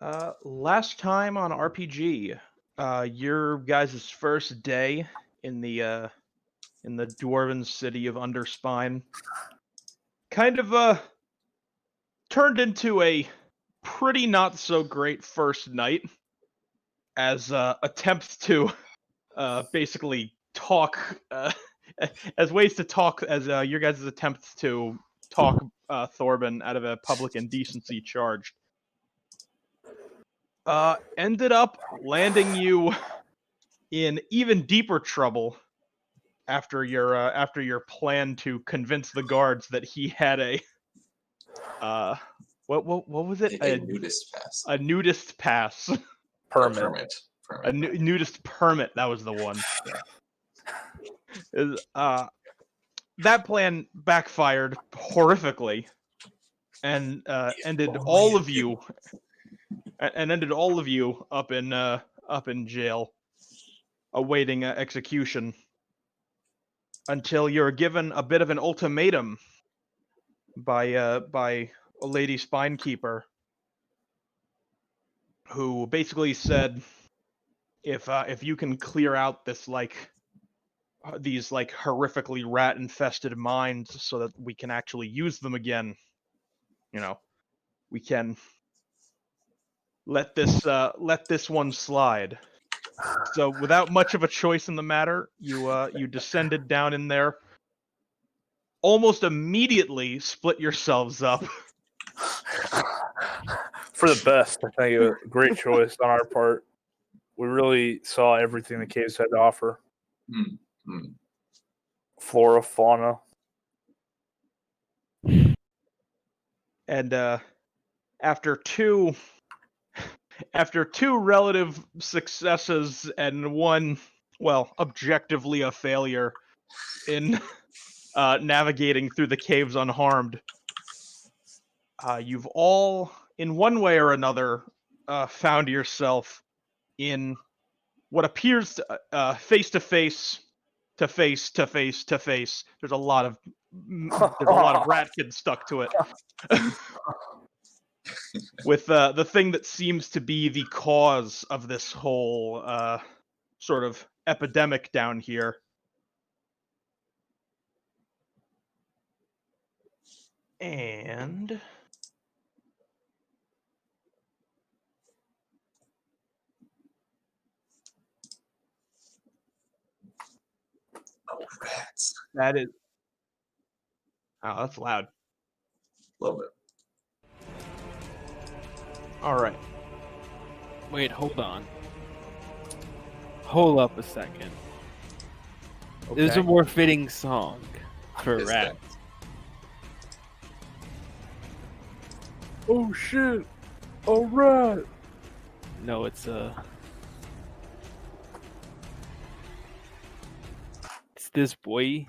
Last time on RPG, your guys' first day in the dwarven city of Underspine kind of turned into a pretty not so great first night as attempts to basically talk as ways to talk as your guys' attempts to talk Thorben out of a public indecency charge ended up landing you in even deeper trouble after your plan to convince the guards that he had a uh what was it, A nudist pass. a nudist pass. Permit. Nudist permit, that was the one. Yeah. That plan backfired horrifically and ended all of you up in jail awaiting execution until you're given a bit of an ultimatum by a lady spinekeeper who basically said if you can clear out these horrifically rat infested mines so that we can actually use them again, we can let this one slide. So without much of a choice in the matter, you descended down in there, almost immediately split yourselves up. For the best, I think it was a great choice on our part. We really saw everything the caves had to offer. Mm-hmm. Flora, fauna. And after two relative successes and one, well, objectively a failure in navigating through the caves unharmed, you've all, in one way or another, found yourself in what appears to face to face to face to face to face. There's a lot of Ratkin stuck to it. With the thing that seems to be the cause of this whole sort of epidemic down here. And Oh, rats. that is... Oh, that's loud. Love it. Alright. Wait, hold on. Hold up a second. Okay. There's a more fitting song for Is rats. Oh shit! All right. No, it's this boy.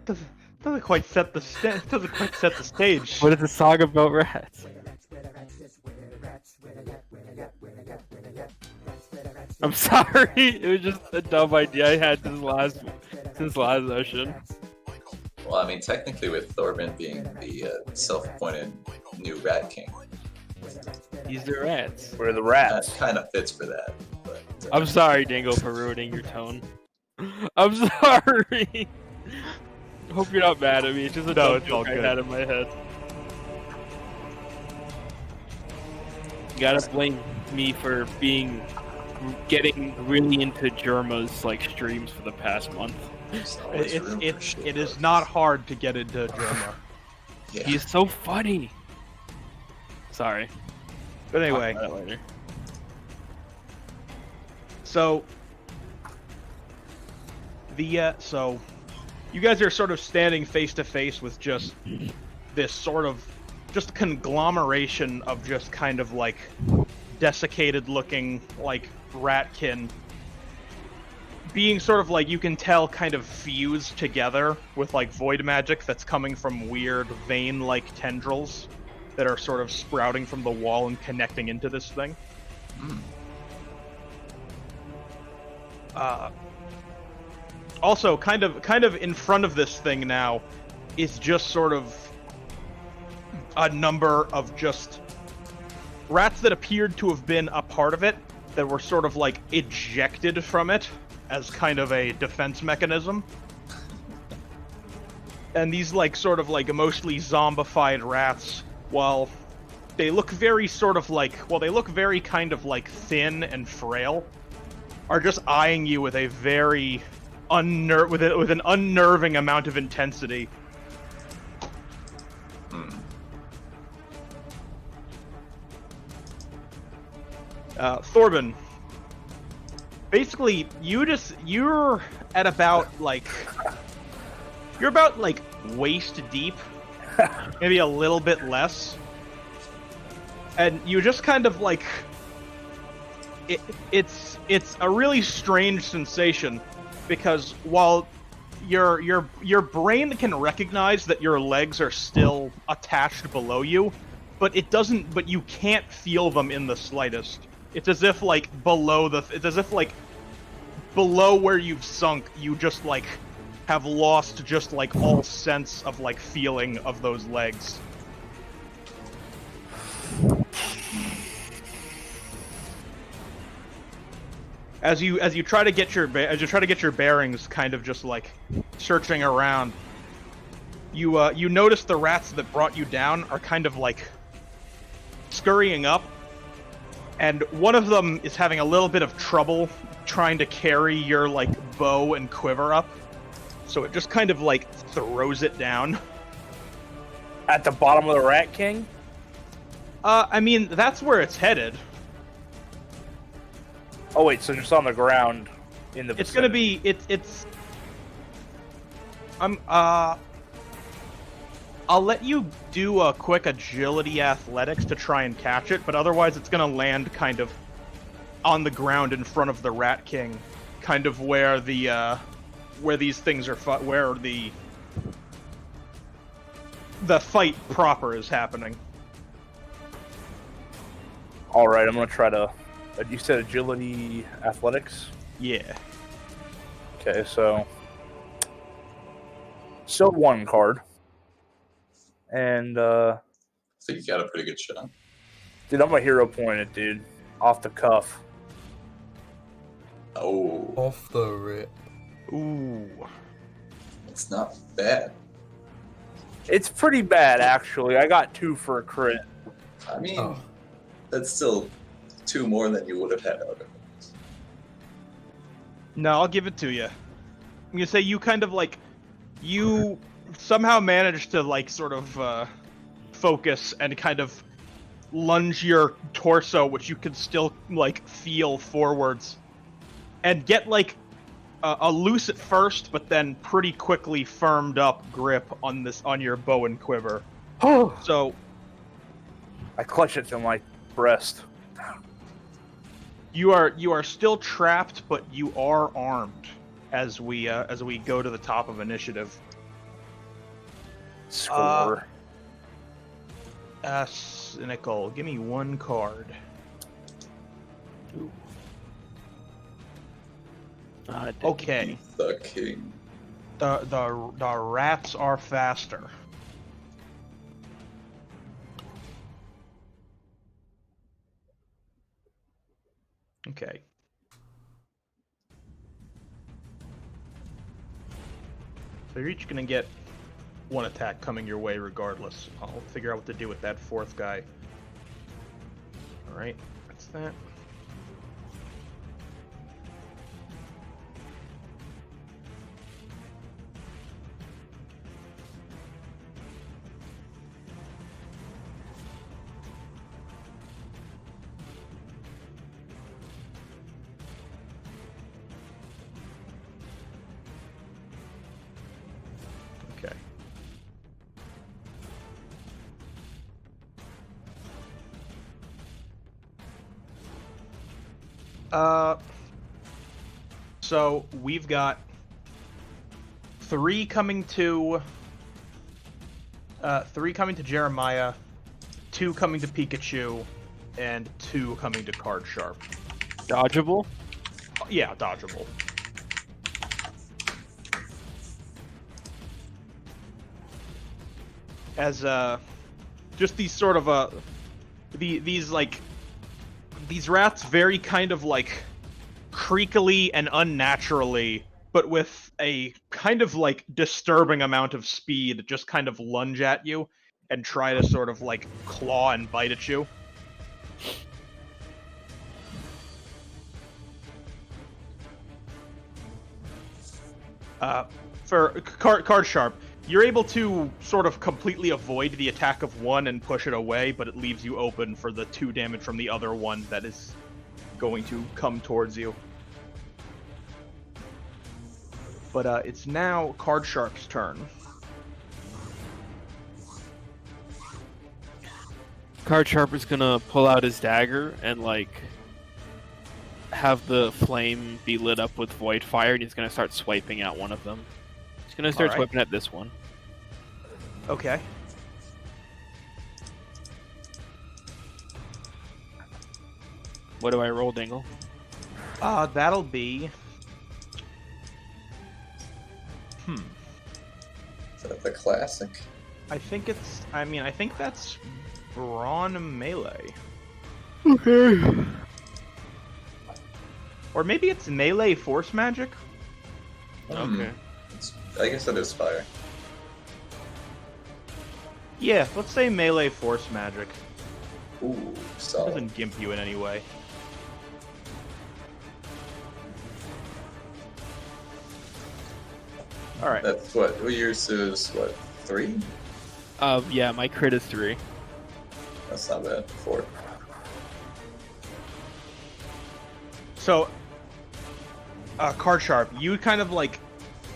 Doesn't quite set the stage. What is a song about rats? I'm sorry, it was just a dumb idea I had since last session. Well, I mean, technically, with Thorben being the self-appointed new Rat King, These are rats. We're the that rats. kind of fits for that. But, I'm sorry, Dingo, for ruining your tone. I'm sorry. Hope you're not mad at me. It's just a dumb it's all joke I good. had in my head. You gotta blame me for getting really into Germa's streams for the past month. It is not hard to get into drama. Yeah. He's so funny. Sorry. But Talk anyway, about it later. so you guys are sort of standing face to face with just this sort of just conglomeration of just kind of desiccated looking ratkin being sort of you can tell kind of fused together with void magic that's coming from weird vein tendrils that are sort of sprouting from the wall and connecting into this thing. Also, kind of in front of this thing now is just sort of a number of just rats that appeared to have been a part of it that were sort of like ejected from it as kind of a defense mechanism. And these like sort of like mostly zombified rats, while they look very sort of like, well, they look very kind of like thin and frail, are just eyeing you with a very with an unnerving amount of intensity. Thorben, basically, you're at about like waist deep, maybe a little bit less, and you just kind of like it's a really strange sensation, because while your brain can recognize that your legs are still attached below you, but you can't feel them in the slightest. It's as if like below where you've sunk, you just like have lost just like all sense of like feeling of those legs. As you try to get your bearings, kind of just like searching around, you notice the rats that brought you down are kind of like scurrying up, and one of them is having a little bit of trouble trying to carry your like bow and quiver up, so it just kind of like throws it down. At the bottom of the Rat King? I mean, that's where it's headed. Oh wait, so just on the ground in the vicinity. It's gonna be I'll let you do a quick agility athletics to try and catch it, but otherwise it's gonna land kind of on the ground in front of the Rat King, kind of where where these things are where the fight proper is happening. All right, I'm gonna try to. You said agility athletics? Yeah. Okay, so still one card. And I think you got a pretty good shot. dude, I'm a hero pointed, dude. Off the cuff. Oh, Off the rip. Ooh. it's not bad. It's pretty bad actually. I got 2 for a crit. I mean, Oh. that's still 2 more than you would have had otherwise. No, I'll give it to you. I'm gonna say you kind of like you somehow managed to like sort of focus and kind of lunge your torso, which you can still like feel forwards, and get like a loose at first, but then pretty quickly firmed up grip on your bow and quiver. So I clutch it to my breast. you are still trapped, but you are armed as we go to the top of initiative. Score. Cynical, give me 1 card. Ooh. Okay. The king. The rats are faster. Okay. So you're each gonna get 1 attack coming your way regardless. I'll figure out what to do with that 4th guy. Alright, that's that. Okay. So we've got 3 coming to Jeremiah, 2 coming to Pikachu, and 2 coming to Card Sharp. Dodgeable? Yeah, dodgeable. as just these sort of these rats very kind of like creakily and unnaturally, but with a kind of like disturbing amount of speed, just kind of lunge at you and try to sort of like claw and bite at you. For Card Sharp, you're able to sort of completely avoid the attack of one and push it away, but it leaves you open for the 2 damage from the other one that is going to come towards you. But it's now Card Sharp's turn. Card Sharp is gonna pull out his dagger and like have the flame be lit up with void fire, and he's gonna start swiping at one of them. He's gonna start Alright. swiping at this one. Okay. What do I roll, Dingle? That'll be... The classic. I think it's... I think that's Brawn Melee. Okay. Or maybe it's Melee Force Magic? Okay. I guess that is fire. Yeah, let's say Melee Force Magic. Ooh, It solid. doesn't gimp you in any way. Alright. That's what yours is. What 3? Yeah, my crit is 3. That's not bad. 4. So, Card Sharp, you kind of like,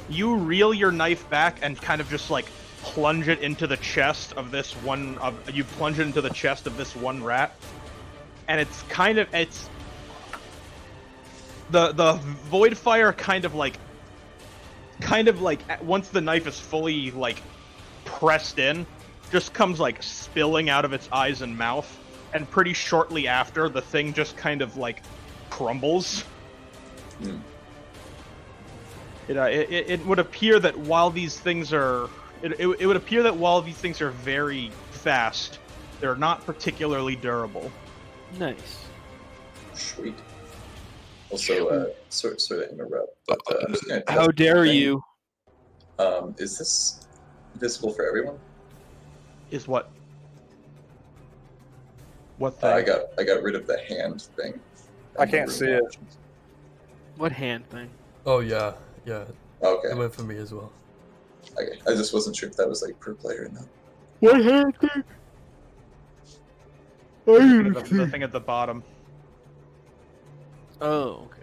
you reel your knife back and kind of just like plunge it into the chest of this one. You plunge it into the chest of this one rat, and it's the void fire kind of like once the knife is fully like pressed in, just comes like spilling out of its eyes and mouth, and pretty shortly after, the thing just kind of like crumbles. It would appear that while these things are it would appear that while these things are very fast, they're not particularly durable. Nice. Sweet. Also, sort of interrupt, but I'm just gonna How test dare the thing. you? Is this visible for everyone? Is what? What thing? I got rid of the hand thing. I can't see it. What hand thing? Oh yeah, yeah. Okay. It went for me as well. Okay. I just wasn't sure if that was like per player or not. What hand thing? The thing at the bottom. Oh, okay.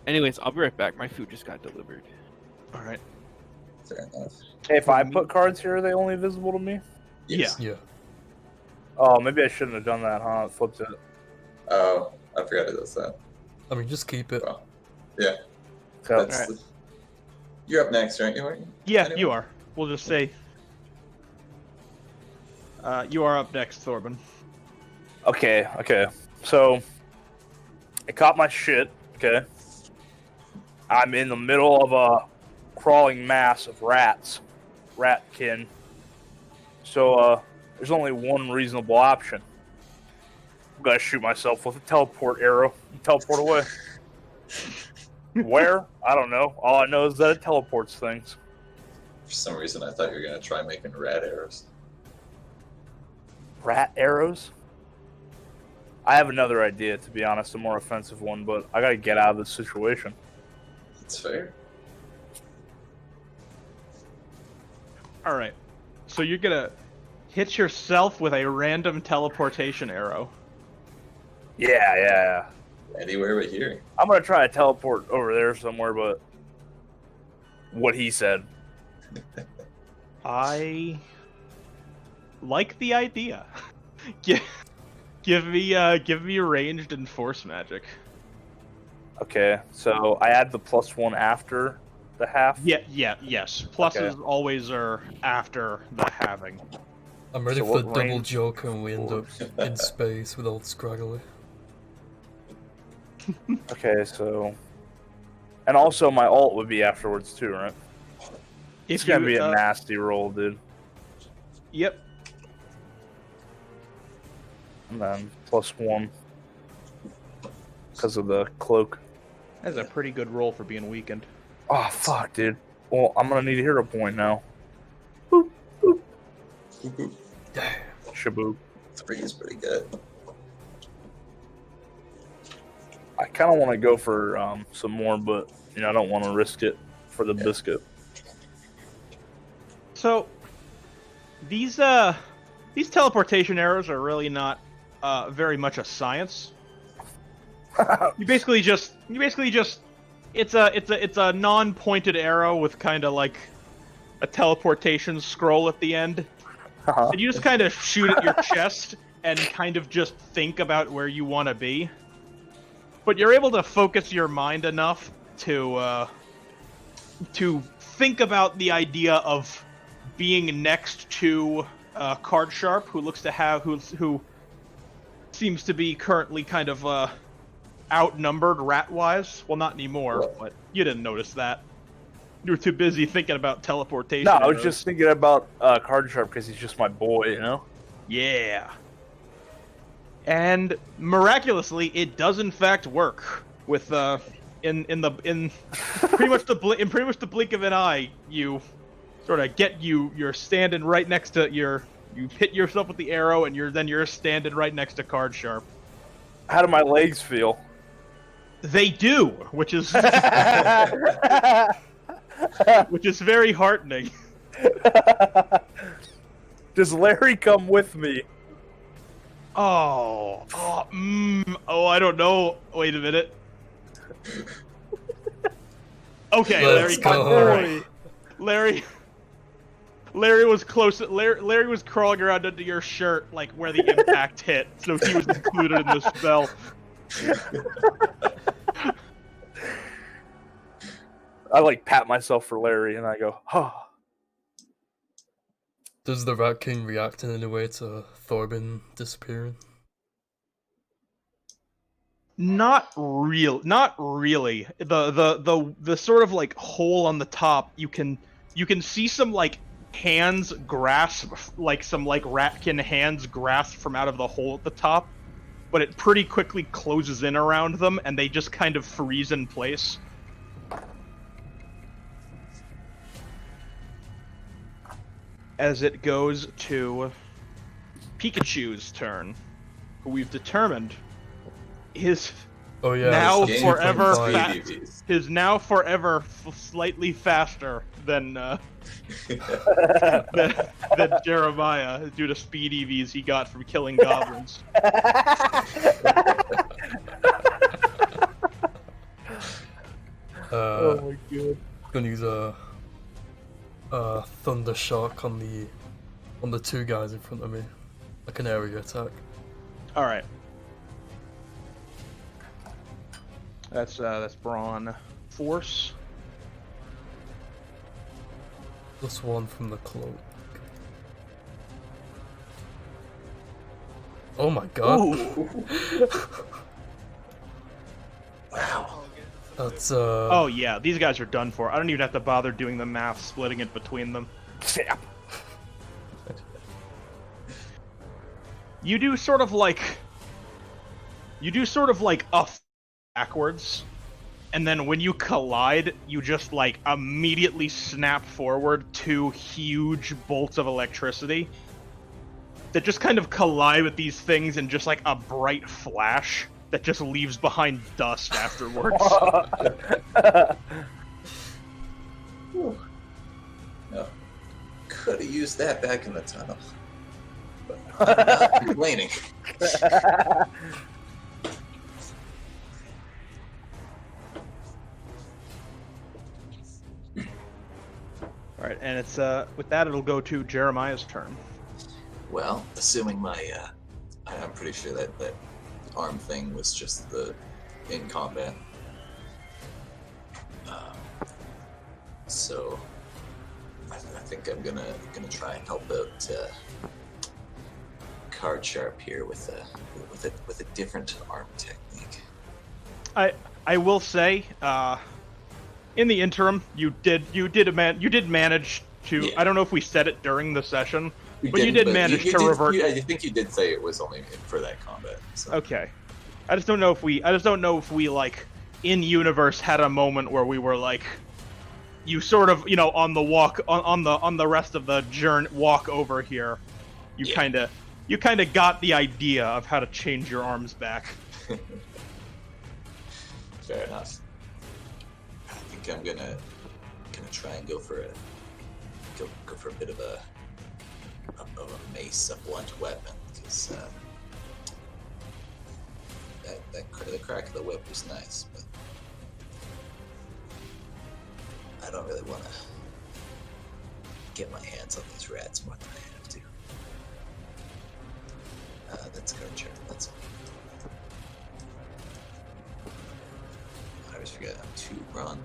Anyways, I'll be right back. My food just got delivered. All right. Fair enough. Hey, if I put cards here, are they only visible to me? Yes. Yeah. Oh, maybe I shouldn't have done that, huh? It flips it. Oh, I forgot it does that. I mean, just keep it. Well, yeah. So, That's Alright. the... You're up next, aren't you? Yeah, Anyway. you are. We'll just say. You are up next, Thorben. okay. So, I caught my shit, okay? I'm in the middle of a crawling mass of rats. Ratkin. So, there's only one reasonable option. I'm gonna shoot myself with a teleport arrow and teleport away. Where? I don't know. All I know is that it teleports things. For some reason, I thought you were gonna try making rat arrows. Rat arrows? I have another idea, to be honest, a more offensive one, but I gotta get out of this situation. That's fair. All right. So you're gonna hit yourself with a random teleportation arrow. Yeah. Anywhere but here. I'm gonna try to teleport over there somewhere, but what he said. I like the idea. Give me ranged and force magic. Okay, so I add the +1 after the half. Yes. Pluses always are after the halving. I'm ready So for what double range joke and we end up for- in space with old Scraggly. Okay, so, and also my ult would be afterwards too, right? It's gonna be a nasty roll, dude. Yep. and then +1 because of the cloak. That's a pretty good roll for being weakened. Oh fuck, dude. Well, I'm gonna need a hero point now. Damn. Shaboop. 3 is pretty good. I kind of want to go for some more, but I don't want to risk it for the biscuit. So these teleportation arrows are really not very much a science. You basically just it's a non-pointed arrow with kind of like a teleportation scroll at the end. And you just kind of shoot at your chest and kind of just think about where you want to be. But you're able to focus your mind enough to think about the idea of being next to Card Sharp, who looks to have who seems to be currently kind of outnumbered rat-wise. Well, not anymore, but you didn't notice that. You were too busy thinking about teleportation. No, I was arrows. just thinking about Card Sharp because he's just my boy, Yeah. And miraculously, it does in fact work. With in pretty much the blink of an eye, you sort of you're standing right next to you hit yourself with the arrow, and you're standing right next to Card Sharp. How do my legs feel? They do, which is which is very heartening. Does Larry come with me? Oh, I don't know. Wait a minute. Okay, Let's go. Larry was close. Larry was crawling around under your shirt, like where the impact hit, so he was included in the spell. I pat myself for Larry and I go, oh. Does the Rat King react in any way to Thorbin disappearing? Not really. The sort of like hole on the top, you can see some like hands grasp, like some like Ratkin hands grasp from out of the hole at the top, but it pretty quickly closes in around them and they just kind of freeze in place. As it goes to Pikachu's turn, who we've determined is Oh yeah. now it's forever 2.5. is now forever slightly faster than than Jeremiah due to speed EVs he got from killing goblins. Oh my god. Gonna use a Thunder Shock on the two guys in front of me, like an area attack. All right. That's Brawn Force. +1 from the cloak. Oh my god. Wow. That's Oh yeah, these guys are done for. I don't even have to bother doing the math, splitting it between them. Snap. You do sort of like backwards, and then when you collide, you just like immediately snap forward 2 huge bolts of electricity that just kind of collide with these things in just like a bright flash that just leaves behind dust afterwards. No. Could have used that back in the tunnel. But I'm not complaining. Alright, and it's with that it'll go to Jeremiah's turn. Well, assuming I'm pretty sure that arm thing was just in combat. So I think I'm gonna try and help out Card Sharp here with a different arm technique. I will say, in the interim, you did manage to. Yeah. I don't know if we said it during the session, But you did manage to revert. I think you did say it was only for that combat. So. Okay. I just don't know if we like in universe had a moment where we were like, you sort of, you know, on the walk on the rest of the journey walk over here, you kind of got the idea of how to change your arms back. Fair enough. I think I'm gonna try and go for a bit of a mace, a blunt weapon, because the crack of the whip was nice, but I don't really want to get my hands on these rats more than I have to. That's card turn. That's. I always forget I'm 2 run.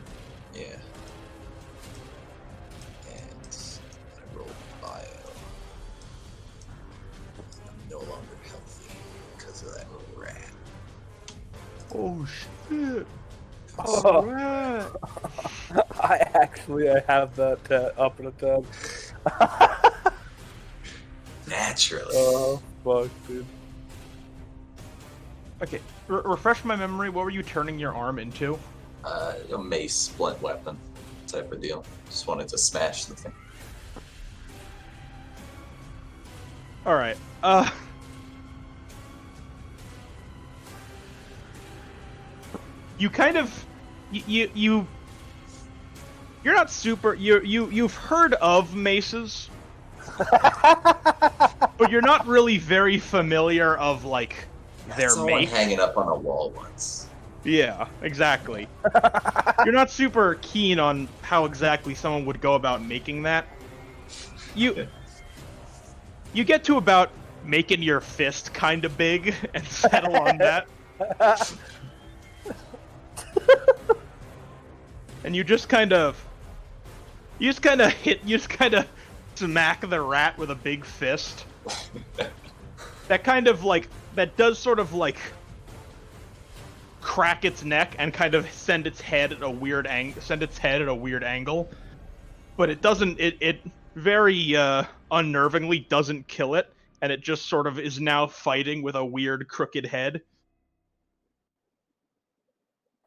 Yeah. And I rolled bio. I'm no longer healthy because of that rat. Oh shit! Oh. Rat. I have that up in a tab. Naturally. Oh, fuck, dude. Okay, refresh my memory. What were you turning your arm into? A mace, blunt weapon type of deal. Just wanted to smash the thing. All right. You kind of, you're not super. You've heard of maces, but you're not really very familiar of like their Saw one make. hanging up on a wall once. Yeah, exactly. You're not super keen on how exactly someone would go about making that. You get to about making your fist kind of big and settle on that. And you just kind of smack the rat with a big fist. That does sort of like crack its neck and kind of send its head at a weird angle. But it doesn't, it very unnervingly doesn't kill it, and it just sort of is now fighting with a weird crooked head.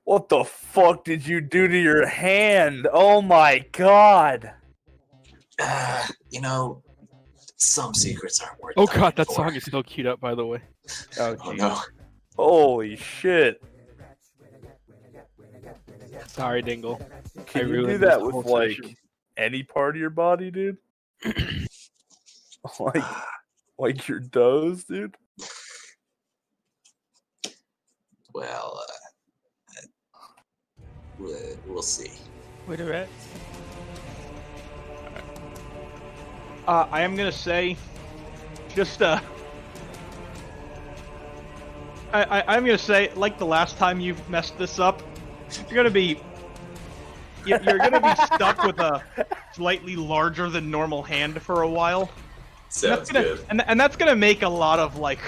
What the fuck did you do to your hand? Oh my god. You know, some secrets aren't worth Oh dying god, that for. song is still queued up, by the way. Oh, Oh geez. no. Holy shit. Sorry, Dingle. Can I you do ruined that this with, whole like, session. any part of your body, dude? like your toes, dude? Well, we'll see. Wait a minute. I am gonna say, just I'm gonna say, like the last time you've messed this up, you're gonna be stuck with a slightly larger than normal hand for a while. Sounds good. And that's gonna make a lot of like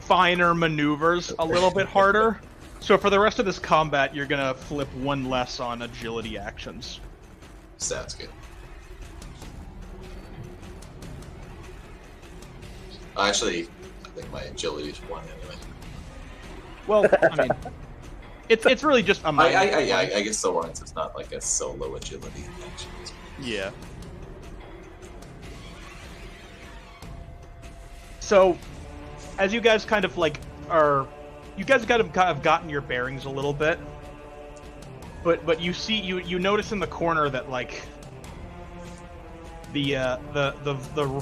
finer maneuvers a little bit harder. So for the rest of this combat, you're gonna flip 1 less on agility actions. Sounds good. Actually, I think my agility is 1 anyway. Well, I mean, it's really just a I guess so once it's not like a solo agility action. Yeah. So, as you guys kind of like you guys kind of have gotten your bearings a little bit, but you see you notice in the corner that like the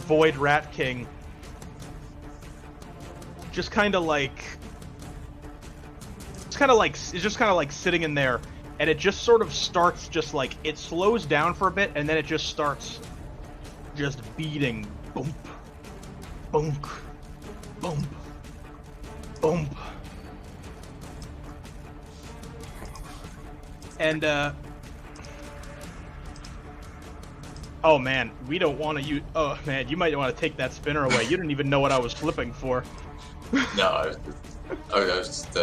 Void Rat King just kind of like is just kind of like sitting in there, and it just sort of starts just like it slows down for a bit, and then it just starts just beating, boom, boom, boom, boom, and oh man, we don't want to use. Oh man, you might want to take that spinner away. You didn't even know what I was flipping for. No, I was just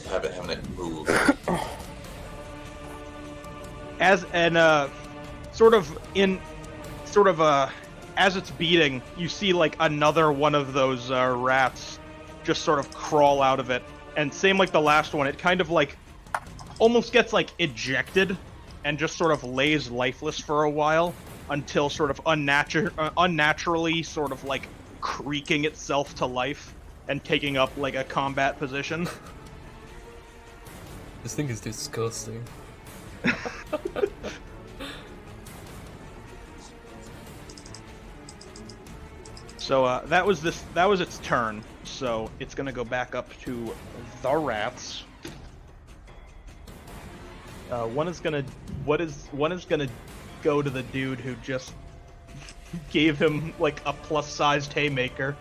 having it move. as it's beating, you see like another one of those rats just sort of crawl out of it, and same like the last one, it kind of like almost gets like ejected and just sort of lays lifeless for a while until sort of unnaturally sort of like creaking itself to life and taking up like a combat position. This thing is disgusting. So that was its turn. So it's gonna go back up to the rats. One is gonna go to the dude who just gave him like a plus-sized haymaker.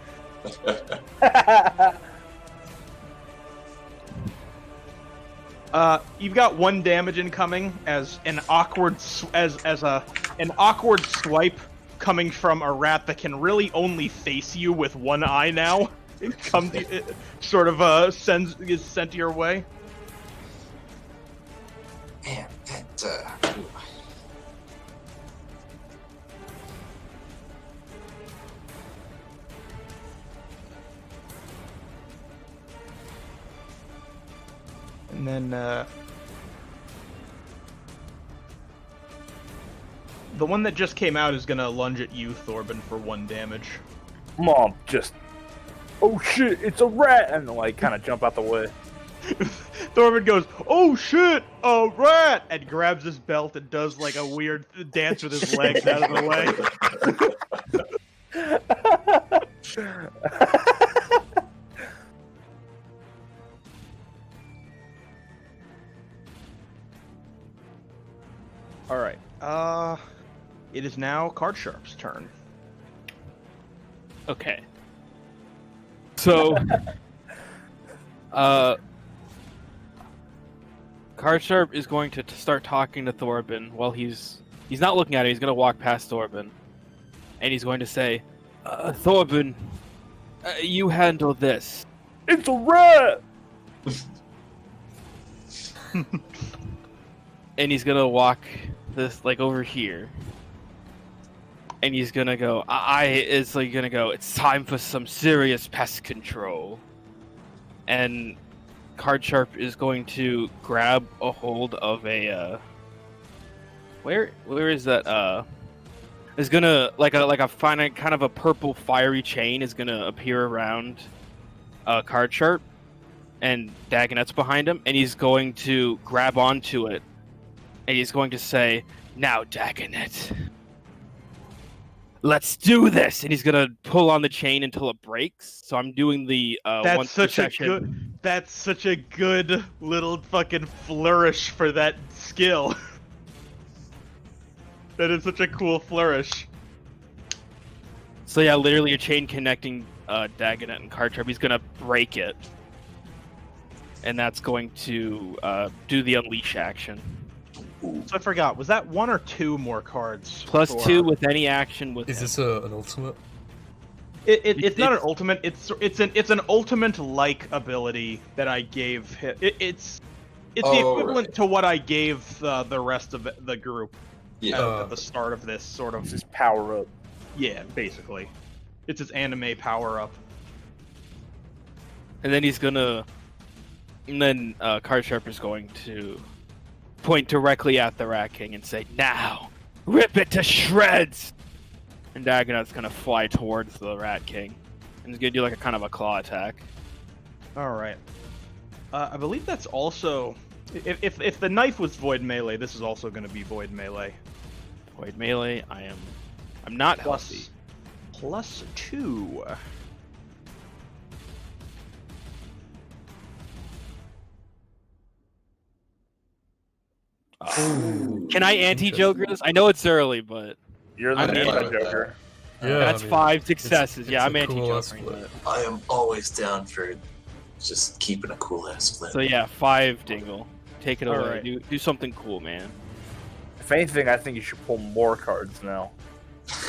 You've got 1 damage incoming as an awkward an awkward swipe coming from a rat that can really only face you with one eye now. It sort of is sent your way. Man, that ooh. And then the one that just came out is gonna lunge at you, Thorben, for 1 damage. Mom, just, oh shit, it's a rat, and like kind of jump out the way. Thorben goes, "Oh shit, a rat!" and grabs his belt and does like a weird dance with his legs out of the way. All right. It is now Card Sharp's turn. Okay. So, Card Sharp is going to start talking to Thorben while he's not looking at it. He's going to walk past Thorben, and he's going to say, "Thorben, you handle this." It's a rat. And he's gonna walk this like over here, and he's gonna go. It's like gonna go. It's time for some serious pest control. And Card Sharp is going to grab a hold of a. Where is that? Is gonna like a finite kind of a purple fiery chain is gonna appear around Card Sharp, and Dagonet's behind him, and he's going to grab onto it. And he's going to say, "Now, Dagonet, let's do this!" And he's going to pull on the chain until it breaks. So I'm doing the That's such a good little fucking flourish for that skill. That is such a cool flourish. So yeah, literally a chain connecting Dagonet and Card Sharp. He's going to break it. And that's going to do the unleash action. So I forgot, was that 1 or 2 more cards? Plus 2 with any action with Is him. this an ultimate? It's not an ultimate. It's an ultimate like ability that I gave him. It's the equivalent to what I gave the rest of the group at the start of this sort of. It's his power up. Yeah, basically, it's his anime power up. And then he's gonna. And then Card Sharp is going to point directly at the Rat King and say, "Now, rip it to shreds!" And Dagonet's gonna fly towards the Rat King. And he's gonna do like a kind of a claw attack. All right. I believe that's also. If the knife was void melee, this is also going to be void melee. Void melee, I'm not healthy. Plus 2. Can I anti-Joker this? I know it's early, but You're the I'm anti-Joker. Yeah, that's I mean, 5 successes. it's Yeah, I'm a cool anti-Jokering ass it. I am always down for just keeping a cool ass flip. So yeah, 5 Dingle. Take it All away. right. Do something cool, man. If anything, I think you should pull more cards now.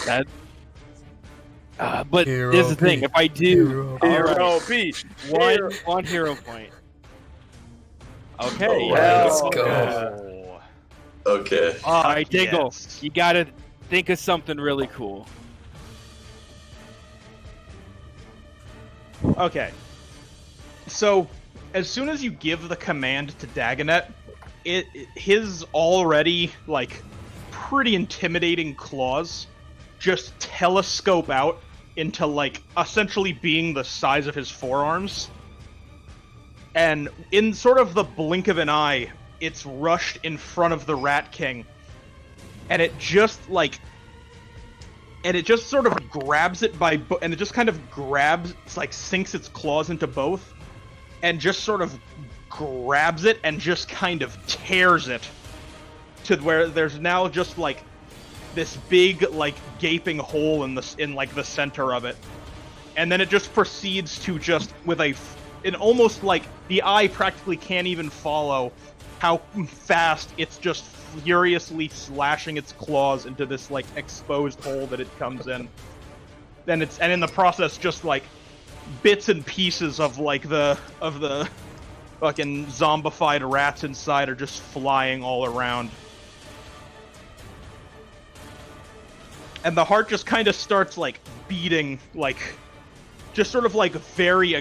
That. But Hero here's the thing: P. if I do Hero B. one hero point. Okay. Oh, yeah. let's wow. go. Okay. All right, Dingle. Yes. You gotta think of something really cool. Okay. So, as soon as you give the command to Dagonet, his already, like, pretty intimidating claws just telescope out into, like, essentially being the size of his forearms. And in sort of the blink of an eye, it's rushed in front of the Rat King. And it just, like... And it just sort of grabs it and it just kind of grabs, like, sinks its claws into both, and just sort of grabs it and just kind of tears it to where there's now just, like, this big, like, gaping hole in the center of it. And then it just proceeds to just, with an almost, like, the eye practically can't even follow how fast it's just furiously slashing its claws into this, like, exposed hole that it comes in. And in the process just, like, bits and pieces of, like, the fucking zombified rats inside are just flying all around. And the heart just kind of starts, like, beating, like, just sort of like very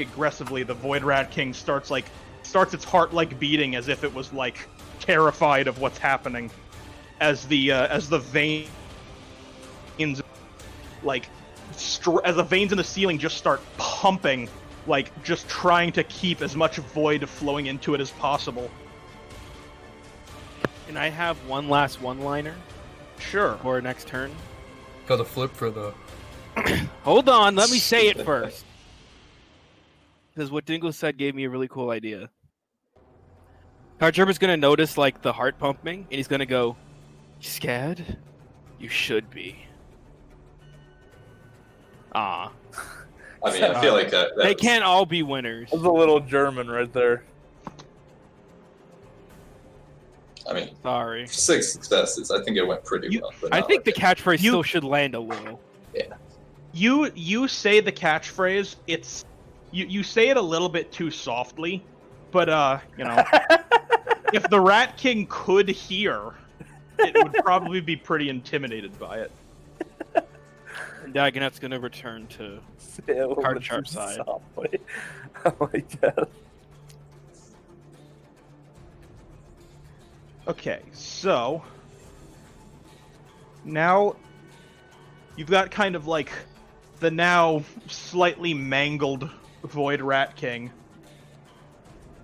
aggressively. The Void Rat King starts its heart, like, beating as if it was, like, terrified of what's happening, as the veins, like, as the veins in the ceiling just start pumping, like, just trying to keep as much void flowing into it as possible. Can I have one last one-liner Sure. for next turn? Got a flip for the. Hold on, let me say it first. Because what Dingles said gave me a really cool idea. Cardgerber's gonna notice, like, the heart pumping, and he's gonna go, "You scared? You should be." Ah. I mean, I feel like that They was- can't all be winners. That's a little German right there. I mean, Sorry. 6 successes. I think it went pretty well. But I not think the like catchphrase still should land a little. You say the catchphrase, you say it a little bit too softly, but you know, if the Rat King could hear, it would probably be pretty intimidated by it. And Dagonet's gonna return to Card sharp side. Softly. Oh my god. Okay, so now you've got kind of like the now slightly mangled Void Rat King,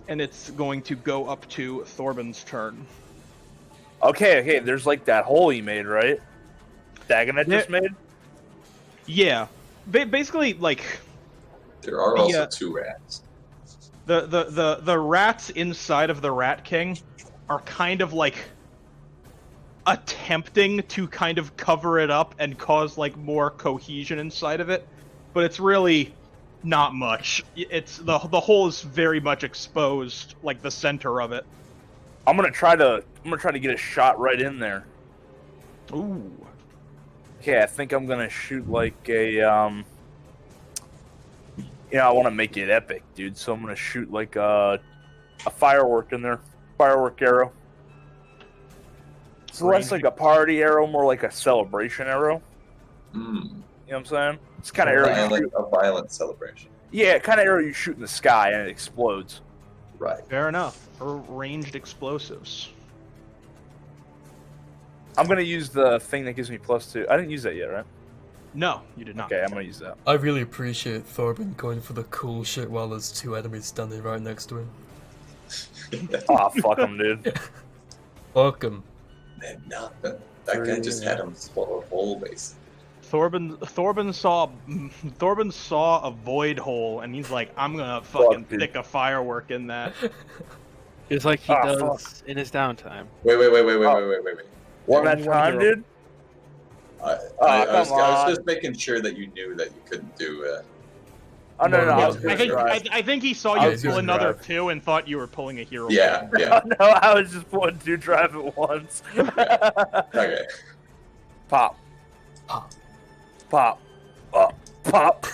and it's going to go up to Thorbin's turn. Okay, there's like that hole he made, right? Dagonet just made? Yeah, basically, like, there are also 2 rats. the rats inside of the Rat King are kind of like attempting to kind of cover it up and cause, like, more cohesion inside of it, but it's really not much. It's the hole is very much exposed, like the center of it. I'm gonna try to get a shot right in there. Ooh. Okay, I think I'm gonna shoot like a I want to make it epic, dude. So I'm gonna shoot like a firework in there, firework arrow. It's less like a party arrow, more like a celebration arrow. Mm. You know what I'm saying? It's kind of arrow you shoot. A violent celebration. Yeah, kind of arrow you shoot in the sky and it explodes. Right. Fair enough. For ranged explosives. I'm gonna use the thing that gives me +2. I didn't use that yet, right? No, you did not. Okay, I'm gonna use that. I really appreciate Thorbin going for the cool shit while there's 2 enemies standing right next to him. Aw, fuck him, dude. Fuck him. Man, nothing. That guy just had him swallow a hole, basically. Thorbin saw a void hole, and he's like, I'm gonna fucking dude. stick a firework in that. Just like he Ah, does in his downtime. Wait. One at a you wanna time, hear- dude? I come was on. just making sure that you knew that you couldn't do Oh, no, No, I no, was no. gonna I think drive. I think he saw I you was pull gonna another drive. 2 and thought you were pulling a hero. Yeah, point. yeah. No, I was just pulling 2 drive at once. Okay. Pop. Pop. Pop. Pop.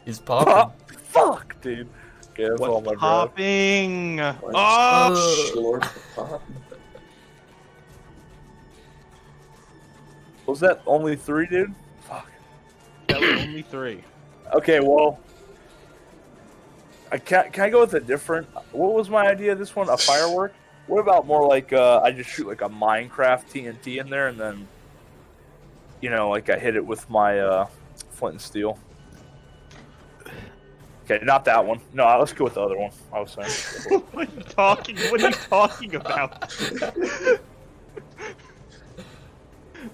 He's popping. Pop. Fuck, dude. Okay, that's all my drive. Popping. What? Oh, Lord, pop. Was that only 3, dude? Fuck. that was only 3. Okay, well, can I go with a different? What was my idea? This one, a firework. What about more like I just shoot like a Minecraft TNT in there, and then like I hit it with my flint and steel. Okay, not that one. No, let's go with the other one. I was saying. What are you talking? What are you talking about?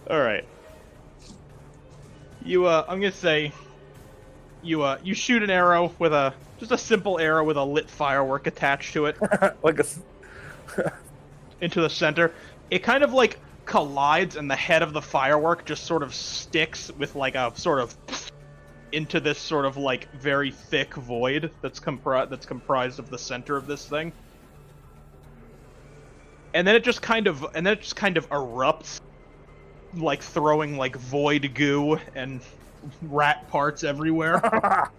All right. I'm gonna say, you shoot an arrow with just a simple arrow with a lit firework attached to it Like a. into the center. It kind of like collides, and the head of the firework just sort of sticks with like a sort of into this sort of like very thick void that's comprised of the center of this thing. And then it just kind of erupts, like throwing like void goo and rat parts everywhere.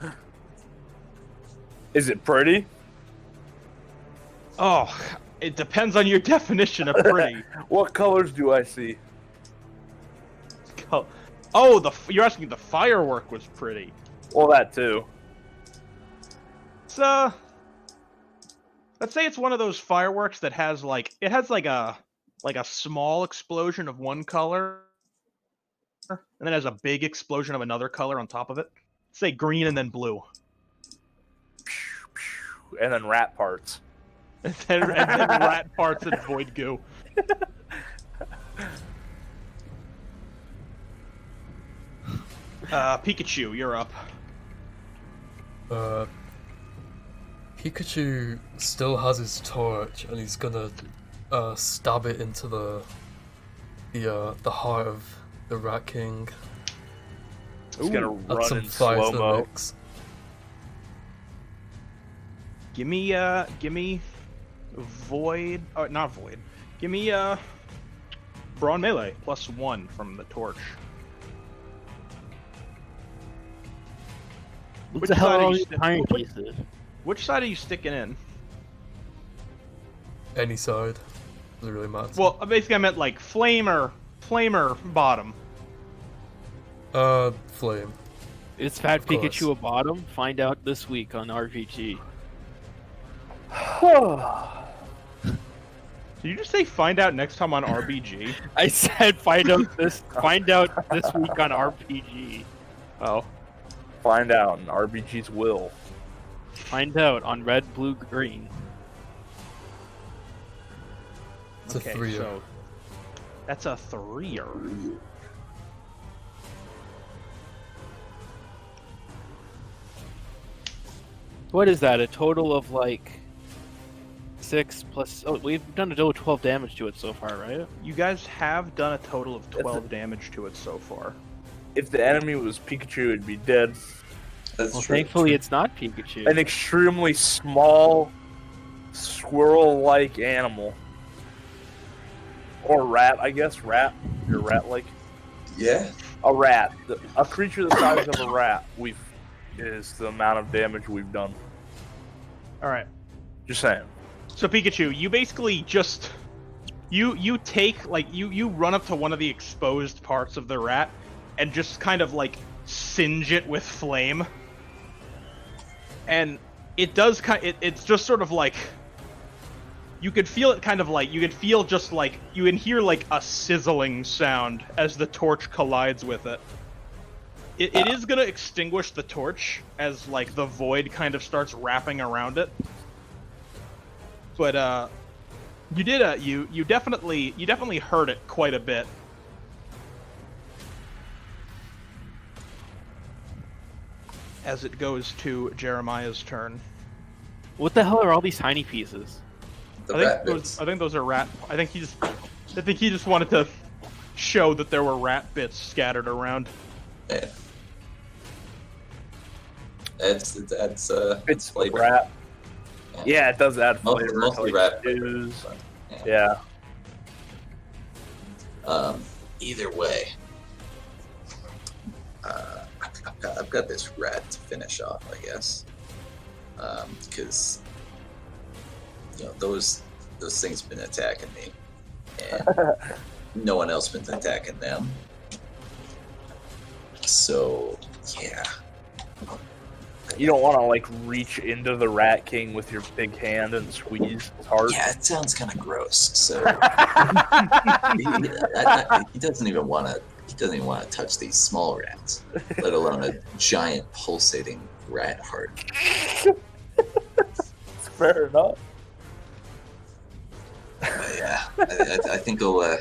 Is it pretty? Oh, it depends on your definition of pretty. What colors do I see? Oh, you're asking if the firework was pretty. Well, that too. It's let's say it's one of those fireworks that has like a small explosion of one color, and then has a big explosion of another color on top of it. Say green and then blue. And then rat parts. And then rat parts and void goo. Pikachu, you're up. Pikachu still has his torch, and he's gonna stab it into the heart of the Rat King. He's gonna Add run some in fire to slow the mo. mix. Give me void. Oh, not void. Give me brawn melee +1 from the torch. What Which the hell side are are all you these sti- tiny which- pieces? Which side are you sticking in? Any side. Doesn't really matter. Well, basically I meant like flamer bottom. Flame. Is Fat Of course. Pikachu a bottom? Find out this week on RPG. Did you just say find out next time on RBG? I said find out this week on RPG. Oh. Find out in RBG's will. Find out on Red, Blue, Green. It's Okay, a 3. so that's a 3-er. What is that? A total of like 6 plus. Oh, we've done a total of 12 damage to it so far, right? You guys have done a total of 12 damage to it so far. If the enemy was Pikachu, it'd be dead. That's Well, true. thankfully it's not Pikachu. An extremely small, squirrel-like animal. Or rat, I guess. Rat. You're rat-like. Yeah. A rat. A creature the size of a rat is the amount of damage we've done. All right. Just saying. So Pikachu, you basically just you take like you run up to one of the exposed parts of the rat and just kind of like singe it with flame. And it does it's just sort of like you could feel it kind of like you could feel just like you can hear like a sizzling sound as the torch collides with it. It is gonna extinguish the torch as like the void kind of starts wrapping around it. But you did you definitely hurt it quite a bit. As it goes to Jeremiah's turn. What the hell are all these tiny pieces? The I rat think bits. those are rat. I think he just wanted to show that there were rat bits scattered around. Yeah. It's It's flavor. rat. Yeah, it does add Mostly- flavor. mostly to, rat like, flavor, stews. but, yeah. Yeah. Either way, I've got this rat to finish off, I guess, because those things have been attacking me, and no one else been attacking them. So yeah, You don't want to like reach into the Rat King with your big hand and squeeze his heart. Yeah, it sounds kind of gross. So he doesn't even want to. He doesn't even want to touch these small rats, let alone a giant pulsating rat heart. Fair enough. But yeah, I think he'll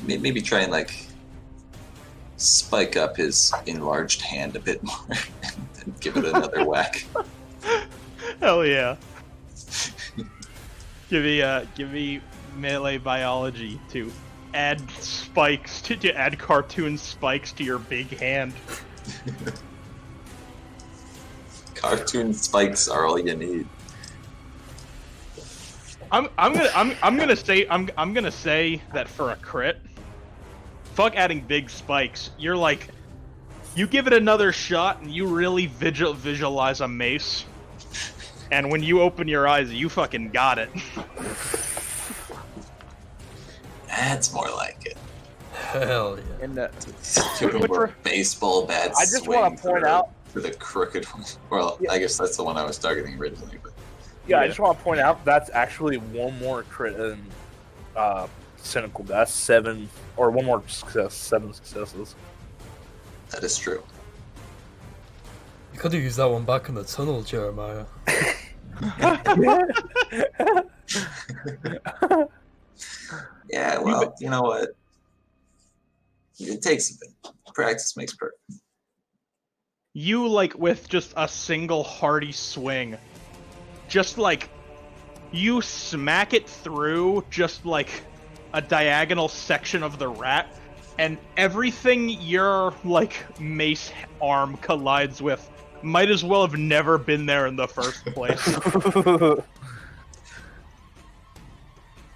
maybe try and like spike up his enlarged hand a bit more and give it another whack. Hell yeah. Give me melee biology to add spikes to add cartoon spikes to your big hand. Cartoon spikes are all you need. I'm gonna say that for a crit, fuck adding big spikes. You're like, you give it another shot and you really visualize a mace, and when you open your eyes, you fucking got it. That's more like it. Hell yeah. And Give him a baseball bat. I just want to point out. For the crooked one. Well, Yeah. I guess that's the one I was targeting originally, but Yeah, I Yeah. just want to point out that's actually one more crit than Cynical. That's 7, or one more success, 7 successes. that is true. You could have used that one back in the tunnel, Jeremiah. Yeah, well, you know what? It takes a bit. Practice makes perfect. You, like, with just a single hearty swing, just like, you smack it through just like a diagonal section of the rat, and everything your, like, mace arm collides with might as well have never been there in the first place.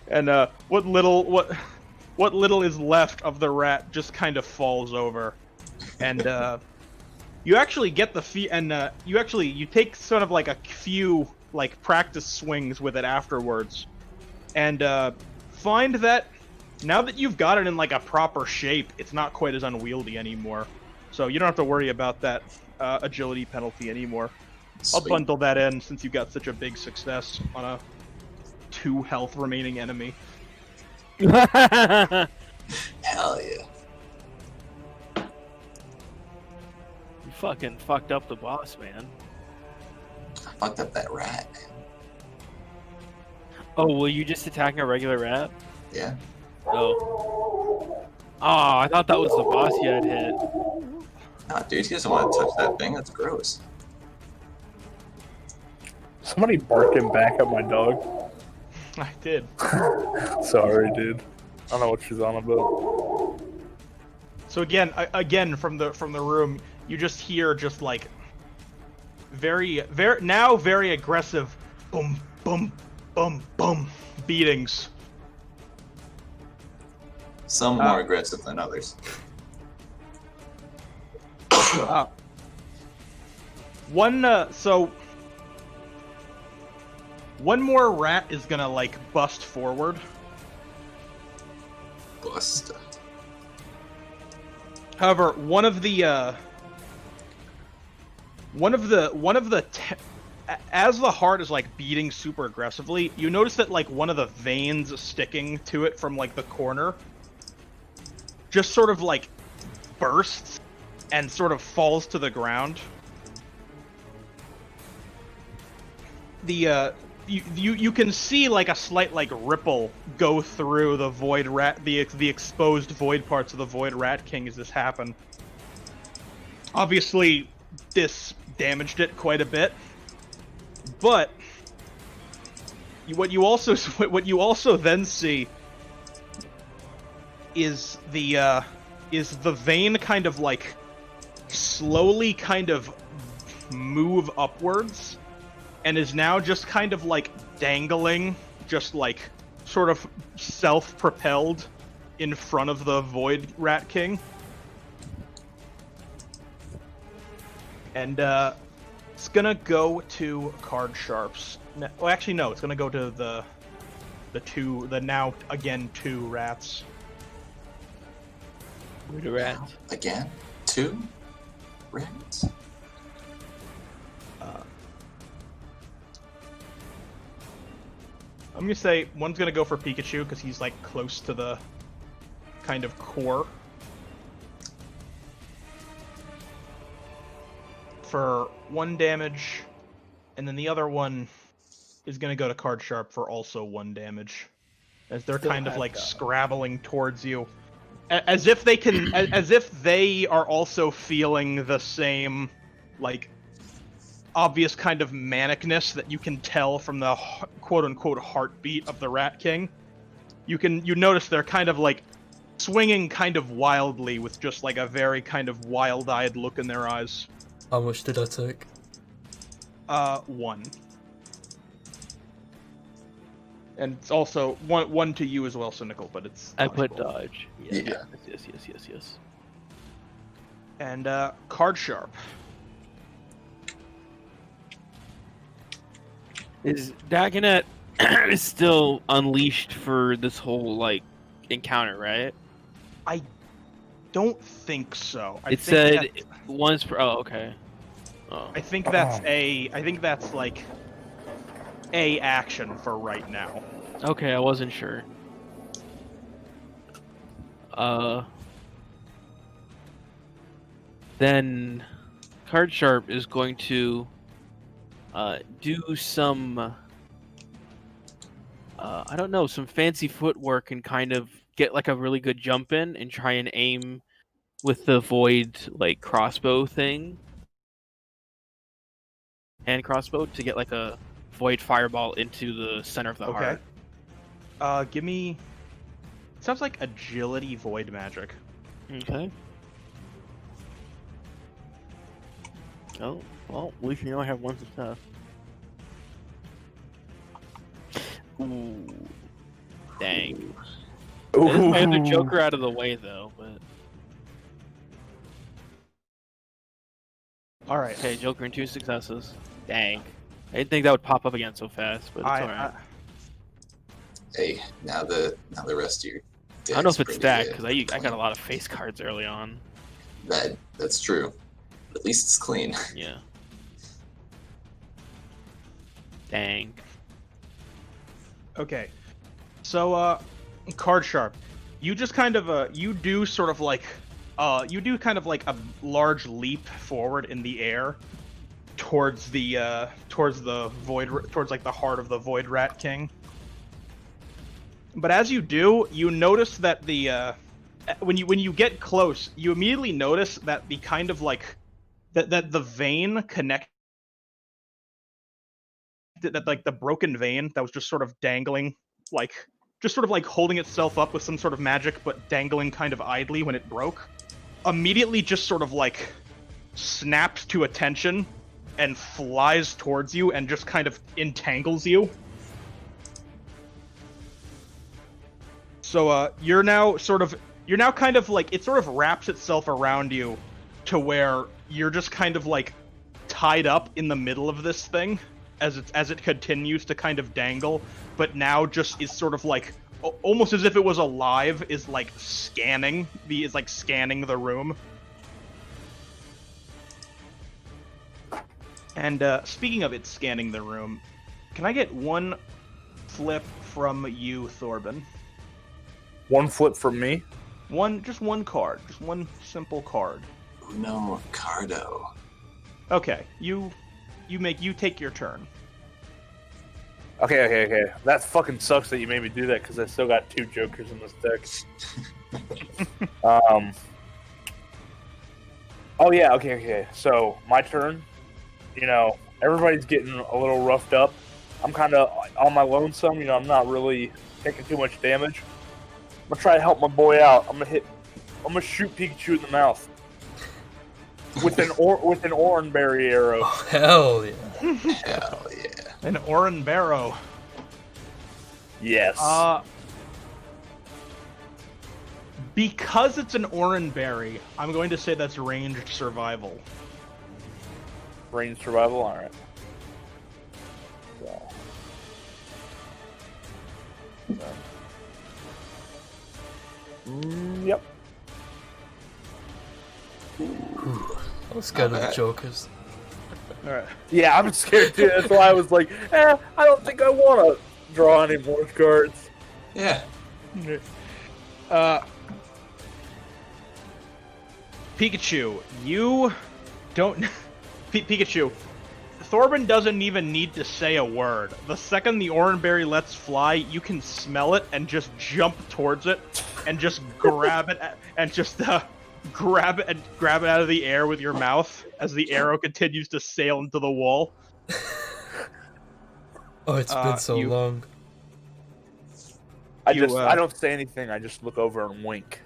And what little is left of the rat just kind of falls over, and you actually get the and you take sort of like a few like practice swings with it afterwards, and find that now that you've got it in like a proper shape, it's not quite as unwieldy anymore. So you don't have to worry about that agility penalty anymore. I'll Sweet. bundle that in since you've got such a big success on a 2 health remaining enemy. Hell yeah. You fucking fucked up the boss, man. I fucked up that rat. Oh, were you just attacking a regular rat? Yeah. Oh. Oh, I thought that was the boss you had hit. No, dude, he doesn't want to touch that thing. That's gross. Somebody barking back at my dog. I did. Sorry, dude. I don't know what she's on about. So again from the room, you just hear just like very aggressive boom boom boom boom beatings. Some more aggressive than others. One more rat is gonna like bust forward. Bust. However, one of the as the heart is like beating super aggressively, you notice that like one of the veins sticking to it from like the corner just sort of like bursts and sort of falls to the ground. You can see like a slight like ripple go through the void rat, the exposed void parts of the void rat king as this happened. Obviously, this damaged it quite a bit, but what you also then see is the vein kind of like slowly kind of move upwards, and is now just kind of like dangling, just like sort of self-propelled in front of the Void Rat King. And it's gonna go to Card Sharps. Well, actually, no, it's gonna go to the now again 2 rats. Void rats. Again? 2 rats? I'm gonna say one's gonna go for Pikachu because he's like close to the kind of core. For 1 damage, and then the other one is gonna go to Card Sharp for also 1 damage, as they're Still kind of have like that. scrabbling towards you, as if they can, as if they are also feeling the same, like, obvious kind of manicness that you can tell from the quote-unquote heartbeat of the Rat King. You notice they're kind of like swinging kind of wildly with just like a very kind of wild-eyed look in their eyes. How much did I take? 1. And it's also one to you as well, Cynical, but it's I put dodgeable. dodge. Yeah. Yes. And Card Sharp. Is Dagonet is still unleashed for this whole like encounter, right? I don't think so. It said once per. Oh, okay. Oh. I think that's like a action for right now. Okay, I wasn't sure. Then Card Sharp is going to do some I don't know, some fancy footwork and kind of get like a really good jump in and try and aim with the void like crossbow thing. Hand crossbow to get like a void fireball into the center of the Okay. heart. Give me. Sounds like agility void magic. Okay. Oh, well, at least you know I have 1 success. Ooh. Dang. There's my other Joker out of the way, though, but... All right. Okay, Joker and 2 successes. Dang. I didn't think that would pop up again so fast, but it's alright. Hey, now the rest of your I don't know if deck's it's pretty stacked, good. because I got a lot of face cards early on. That's true. At least it's clean. Yeah. Dang. Okay. So, Card Sharp, you just kind of you do sort of like you do kind of like a large leap forward in the air towards the void, towards like the heart of the Void Rat King. But as you do, you notice that the when you get close, you immediately notice that the kind of like that the vein connect that like the broken vein that was just sort of dangling, like just sort of like holding itself up with some sort of magic, but dangling kind of idly when it broke, immediately just sort of like snaps to attention and flies towards you and just kind of entangles you. So you're now kind of like, it sort of wraps itself around you to where you're just kind of like tied up in the middle of this thing as it continues to kind of dangle, but now just is sort of like almost as if it was alive, is like scanning the room. And speaking of it scanning the room, can I get 1 flip from you, Thorben? 1 flip from me. Just one card, just 1 simple card. Uno Cardo. Okay, you take your turn. Okay. That fucking sucks that you made me do that because I still got 2 Jokers in this deck. Oh yeah, okay. So my turn. You know, everybody's getting a little roughed up. I'm kind of on my lonesome. You know, I'm not really taking too much damage. I'm gonna try to help my boy out. I'm gonna shoot Pikachu in the mouth with an Oranberry arrow. Oh, hell yeah. Hell yeah. An Oran Barrow. Yes. Because it's an Oran Berry, I'm going to say that's ranged survival. Brain survival. All right. Yep. I was scared of the bad. Jokers. All right. Yeah, I'm scared too. That's why I was like, I don't think I want to draw any more cards. Yeah. Pikachu, you don't. Pikachu, Thorben doesn't even need to say a word. The second the Oranberry lets fly, you can smell it and just jump towards it, and just grab it and just grab it out of the air with your mouth as the arrow continues to sail into the wall. Oh, it's been so long. I don't say anything. I just look over and wink.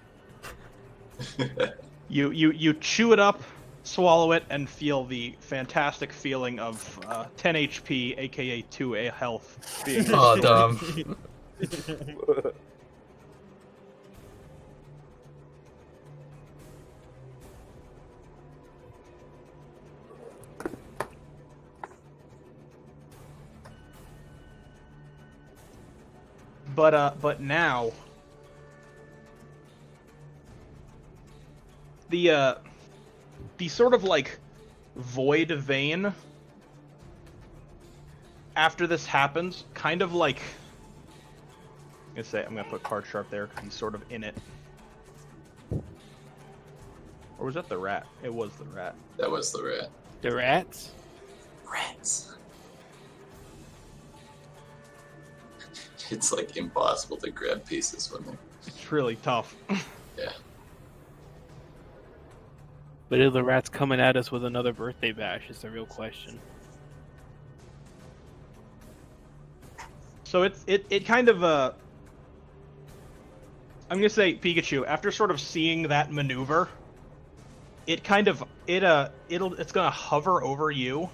You chew it up, swallow it, and feel the fantastic feeling of 10 HP, aka 2 health, being Oh, restored. damn. But now the sort of like void vein after this happens, kind of like I'm gonna put Card Sharp there because he's sort of in it. Or was that the rat? It was the rat. That was the rat. The rats? Rats. It's like impossible to grab pieces when they're. It's really tough. Yeah. But are the rats coming at us with another birthday bash is the real question. So it kind of I'm gonna say Pikachu, after sort of seeing that maneuver, it's gonna hover over you.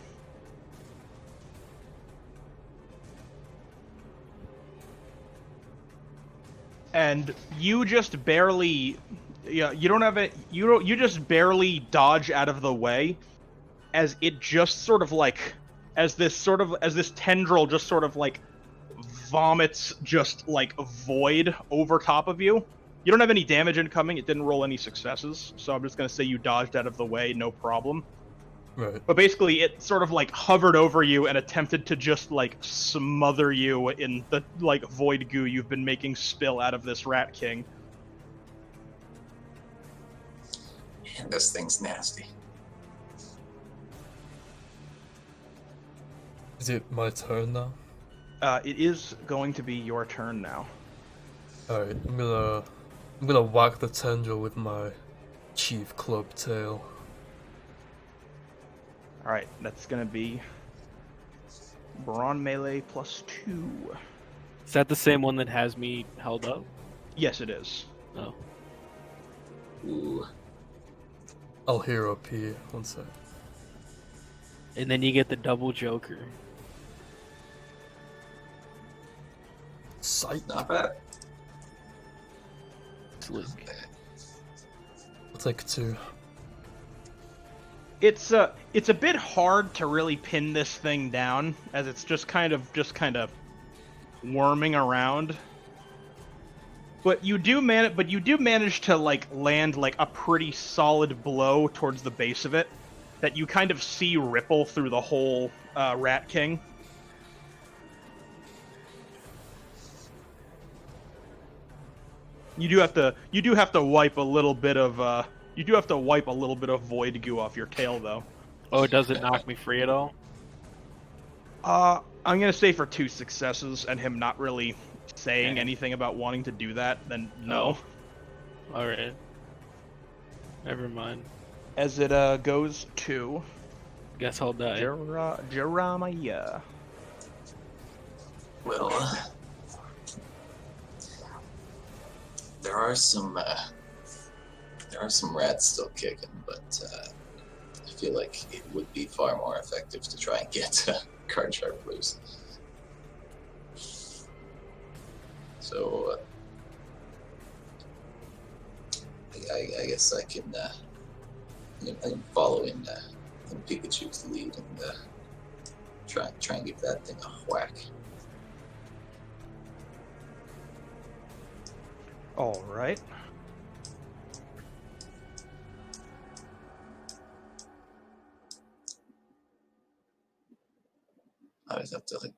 And you just barely you just barely dodge out of the way as it just sort of like as this tendril just sort of like vomits just like void over top of you. You don't have any damage incoming, it didn't roll any successes, so I'm just gonna say you dodged out of the way, no problem. Right. But basically, it sort of like hovered over you and attempted to just like smother you in the like void goo you've been making spill out of this Rat King. And this thing's nasty. Is it my turn now? It is going to be your turn now. Alright, I'm gonna whack the tendril with my chief club tail. All right, that's gonna be Brawn melee +2. Is that the same one that has me held up? Yes, it is. Oh. Ooh. I'll hero P, one sec. And then you get the double Joker. Psych. Not bad. Slick. I'll take 2. It's a bit hard to really pin this thing down as it's just kind of worming around. But you do manage to like land like a pretty solid blow towards the base of it that you kind of see ripple through the whole Rat King. You do have to wipe a little bit of void goo off your tail though. Oh, it doesn't knock me free at all? I'm gonna say for 2 successes and him not really saying anything about wanting to do that, then no. Alright. Never mind. As it goes to Guess I'll die. Jeremiah. Well, there are some rats still kicking, but I feel like it would be far more effective to try and get Card Sharp loose. So I guess I can follow in Pikachu's lead and try and give that thing a whack. All right. I'd have to like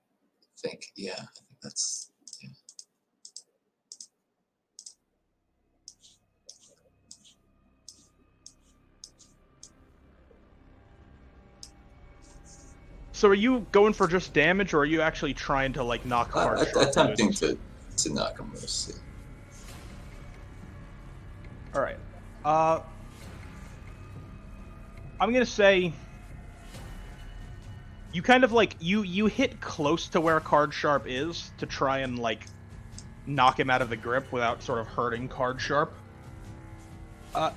think. Yeah, I think that's. Yeah. So are you going for just damage, or are you actually trying to like knock card sharp Attempting loose? to knock him loose. Yeah. All right. I'm gonna say you kind of like you hit close to where card sharp is to try and like knock him out of the grip without sort of hurting card sharp.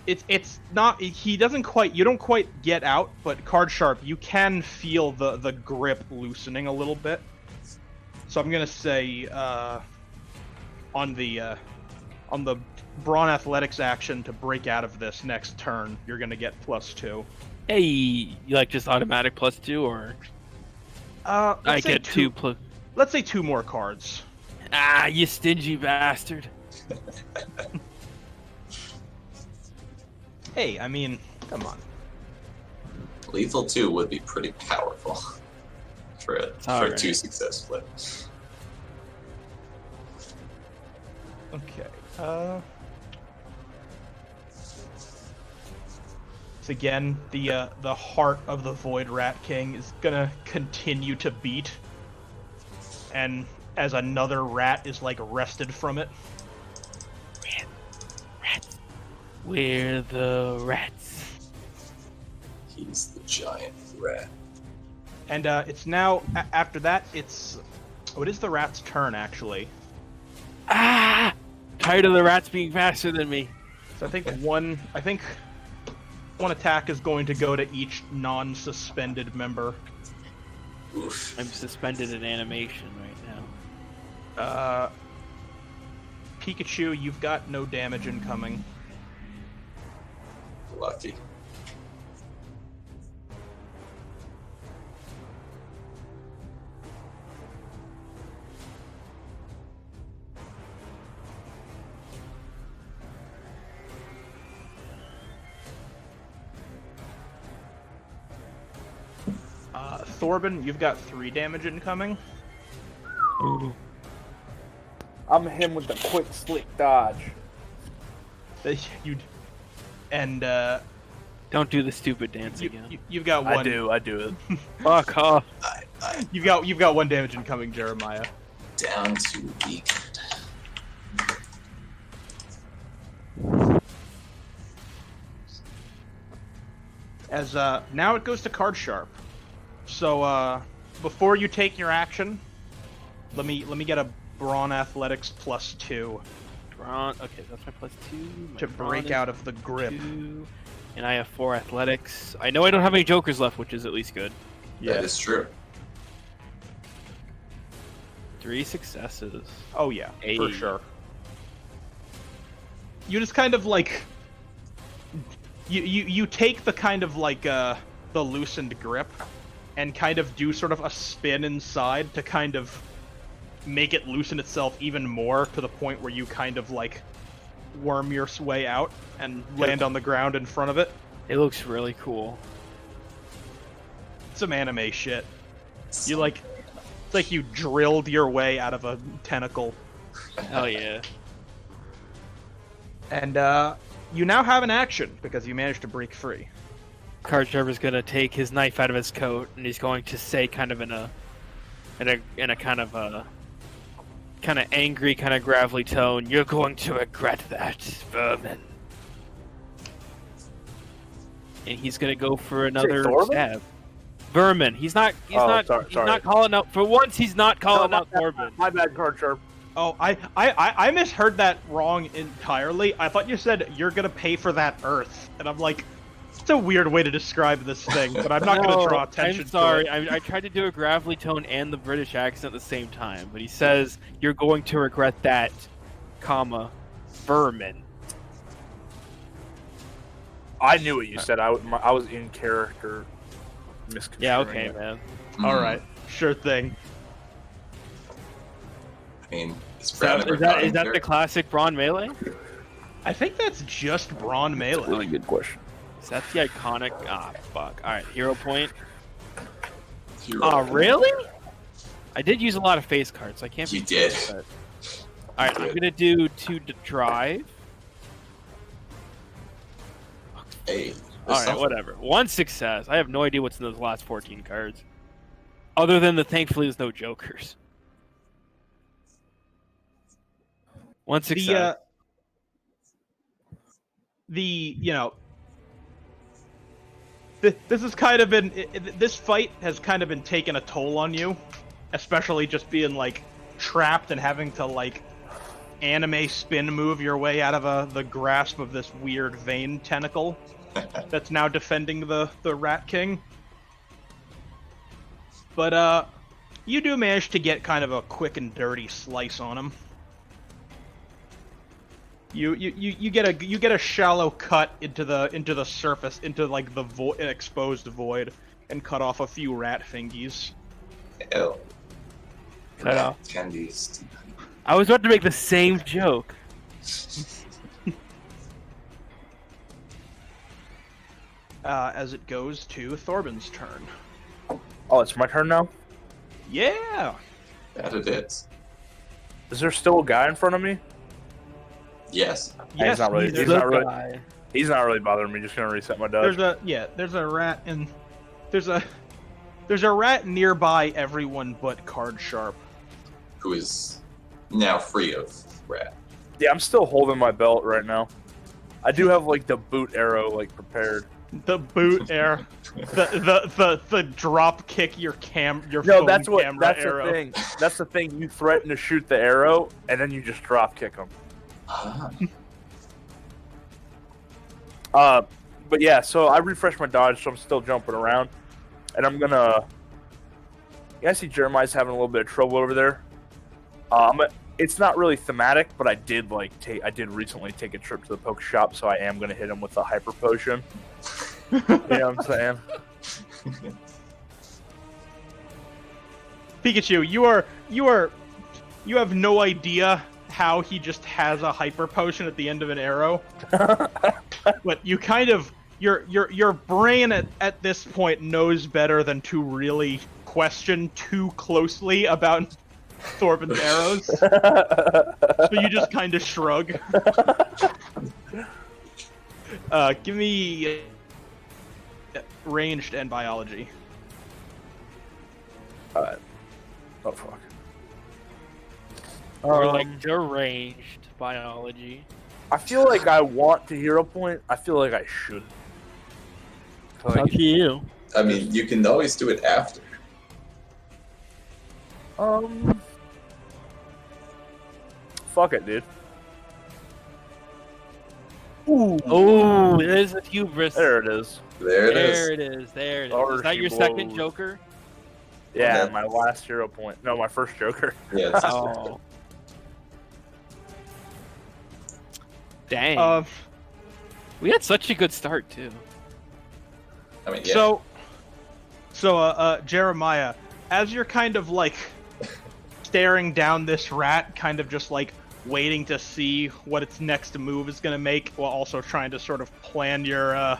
It's not, he doesn't quite, you don't quite get out, but card sharp, you can feel the grip loosening a little bit. So I'm gonna say on the Brawn Athletics action to break out of this next turn, you're gonna get +2. Hey, you like just automatic +2, or I get 2 plus. Let's say 2 more cards. Ah, you stingy bastard. Hey, I mean, come on. Lethal 2 would be pretty powerful for a Alright. 2 success flip. Okay. So again, the heart of the Void Rat King is gonna continue to beat, and as another rat is like wrested from it. Rats. We're the rats. He's the giant rat. And it's now after that it's it is the rat's turn actually. Ah! Tired of the rats being faster than me. So I think one attack is going to go to each non-suspended member. Oof. I'm suspended in animation right now. Pikachu, you've got no damage incoming. Lucky. Thorben, you've got 3 damage incoming. I'm him with the quick, slick dodge. You and Don't do the stupid dance again. you've got 1. I do it. Fuck off. You've got 1 damage incoming, Jeremiah. Down to weakened. As now it goes to card sharp. So before you take your action, let me get a Brawn Athletics +2 Brawn. Okay, that's my +2. My to brawn break is out of the grip. 2, and I have 4 athletics. I know I don't have any jokers left, which is at least good. That is true. 3 successes. Oh yeah, for Hey. sure. You just kind of like you take the kind of like the loosened grip and kind of do sort of a spin inside to kind of make it loosen itself even more to the point where you kind of like worm your way out and land on the ground in front of it. It looks really cool. Some anime shit. You like, it's like you drilled your way out of a tentacle. Hell yeah. And you now have an action because you managed to break free. Card Sharper's gonna take his knife out of his coat, and he's going to say, kind of in a kind of angry, kind of gravelly tone, "You're going to regret that, vermin." And he's gonna go for another Thorben? stab. Vermin. He's not Sorry. not calling out. For once, he's not calling out Thorben. My bad, Card Sharp. Oh, I misheard that wrong entirely. I thought you said you're gonna pay for that Earth, and I'm like, it's a weird way to describe this thing, but I'm not gonna draw attention I'm sorry. to it. I tried to do a gravelly tone and the British accent at the same time, but he says, "You're going to regret that, comma, vermin." I knew what you said. I was in character. Misconstruing Yeah, okay, it. man. All right, sure thing. I mean, is So, Brown ever is that gotten the there? classic Brawn Melee? I think that's just Brawn Melee. Really good question. Is that the iconic? Ah, fuck. All right, hero point. Hero Oh, point. really? I did use a lot of face cards, so I can't be You did. upset. Alright, I'm gonna do 2 to drive. Hey. there's Alright, something. whatever. 1 success. I have no idea what's in those last 14 cards. Other than thankfully there's no jokers. 1 success. This has kind of been this fight has kind of been taking a toll on you, especially just being like trapped and having to like anime spin move your way out of the grasp of this weird vein tentacle that's now defending the Rat King. But you do manage to get kind of a quick and dirty slice on him. You get a shallow cut into the surface, into like the exposed void, and cut off a few rat fingies. Ew. Cut off. Candies. I was about to make the same joke. As it goes to Thorbin's turn. Oh, it's my turn now? Yeah. That it is. Is there still a guy in front of me? Yes. Yes, he's not really. there's He's not really bothering me. Just gonna reset my dodge. there's a rat and there's a rat nearby everyone but Card Sharp. Who is now free of rat. Yeah, I'm still holding my belt right now. I do have like the boot arrow like prepared. The boot air, the drop kick your No, phone that's what. camera That's arrow. the thing. That's the thing. You threaten to shoot the arrow, and then you just drop kick them. Ah. But yeah, so I refreshed my dodge, so I'm still jumping around, and I'm gonna. Yeah, I see Jeremiah's having a little bit of trouble over there. It's not really thematic, but I did recently take a trip to the poke shop, so I am gonna hit him with a hyper potion. You know what I'm saying? Pikachu, you have no idea how he just has a hyper potion at the end of an arrow. But you kind of your brain at this point knows better than to really question too closely about Thorbin's arrows. So you just kind of shrug. Give me ranged and biology. Alright. Oh fuck. Or like deranged biology. I feel like I want to hero point. I feel like I should. Up to you. I mean, you can always do it after. Fuck it, dude. Ooh. Oh, there's a hubris. There it is. There it is. There it is. There it is. Or Is that she your second blows. Joker? Yeah, Okay. my last hero point. No, my first Joker. Yeah. It's Oh. Dang. We had such a good start too. I mean, yeah. So, Jeremiah, as you're kind of like staring down this rat, kind of just like waiting to see what its next move is gonna make, while also trying to sort of plan your,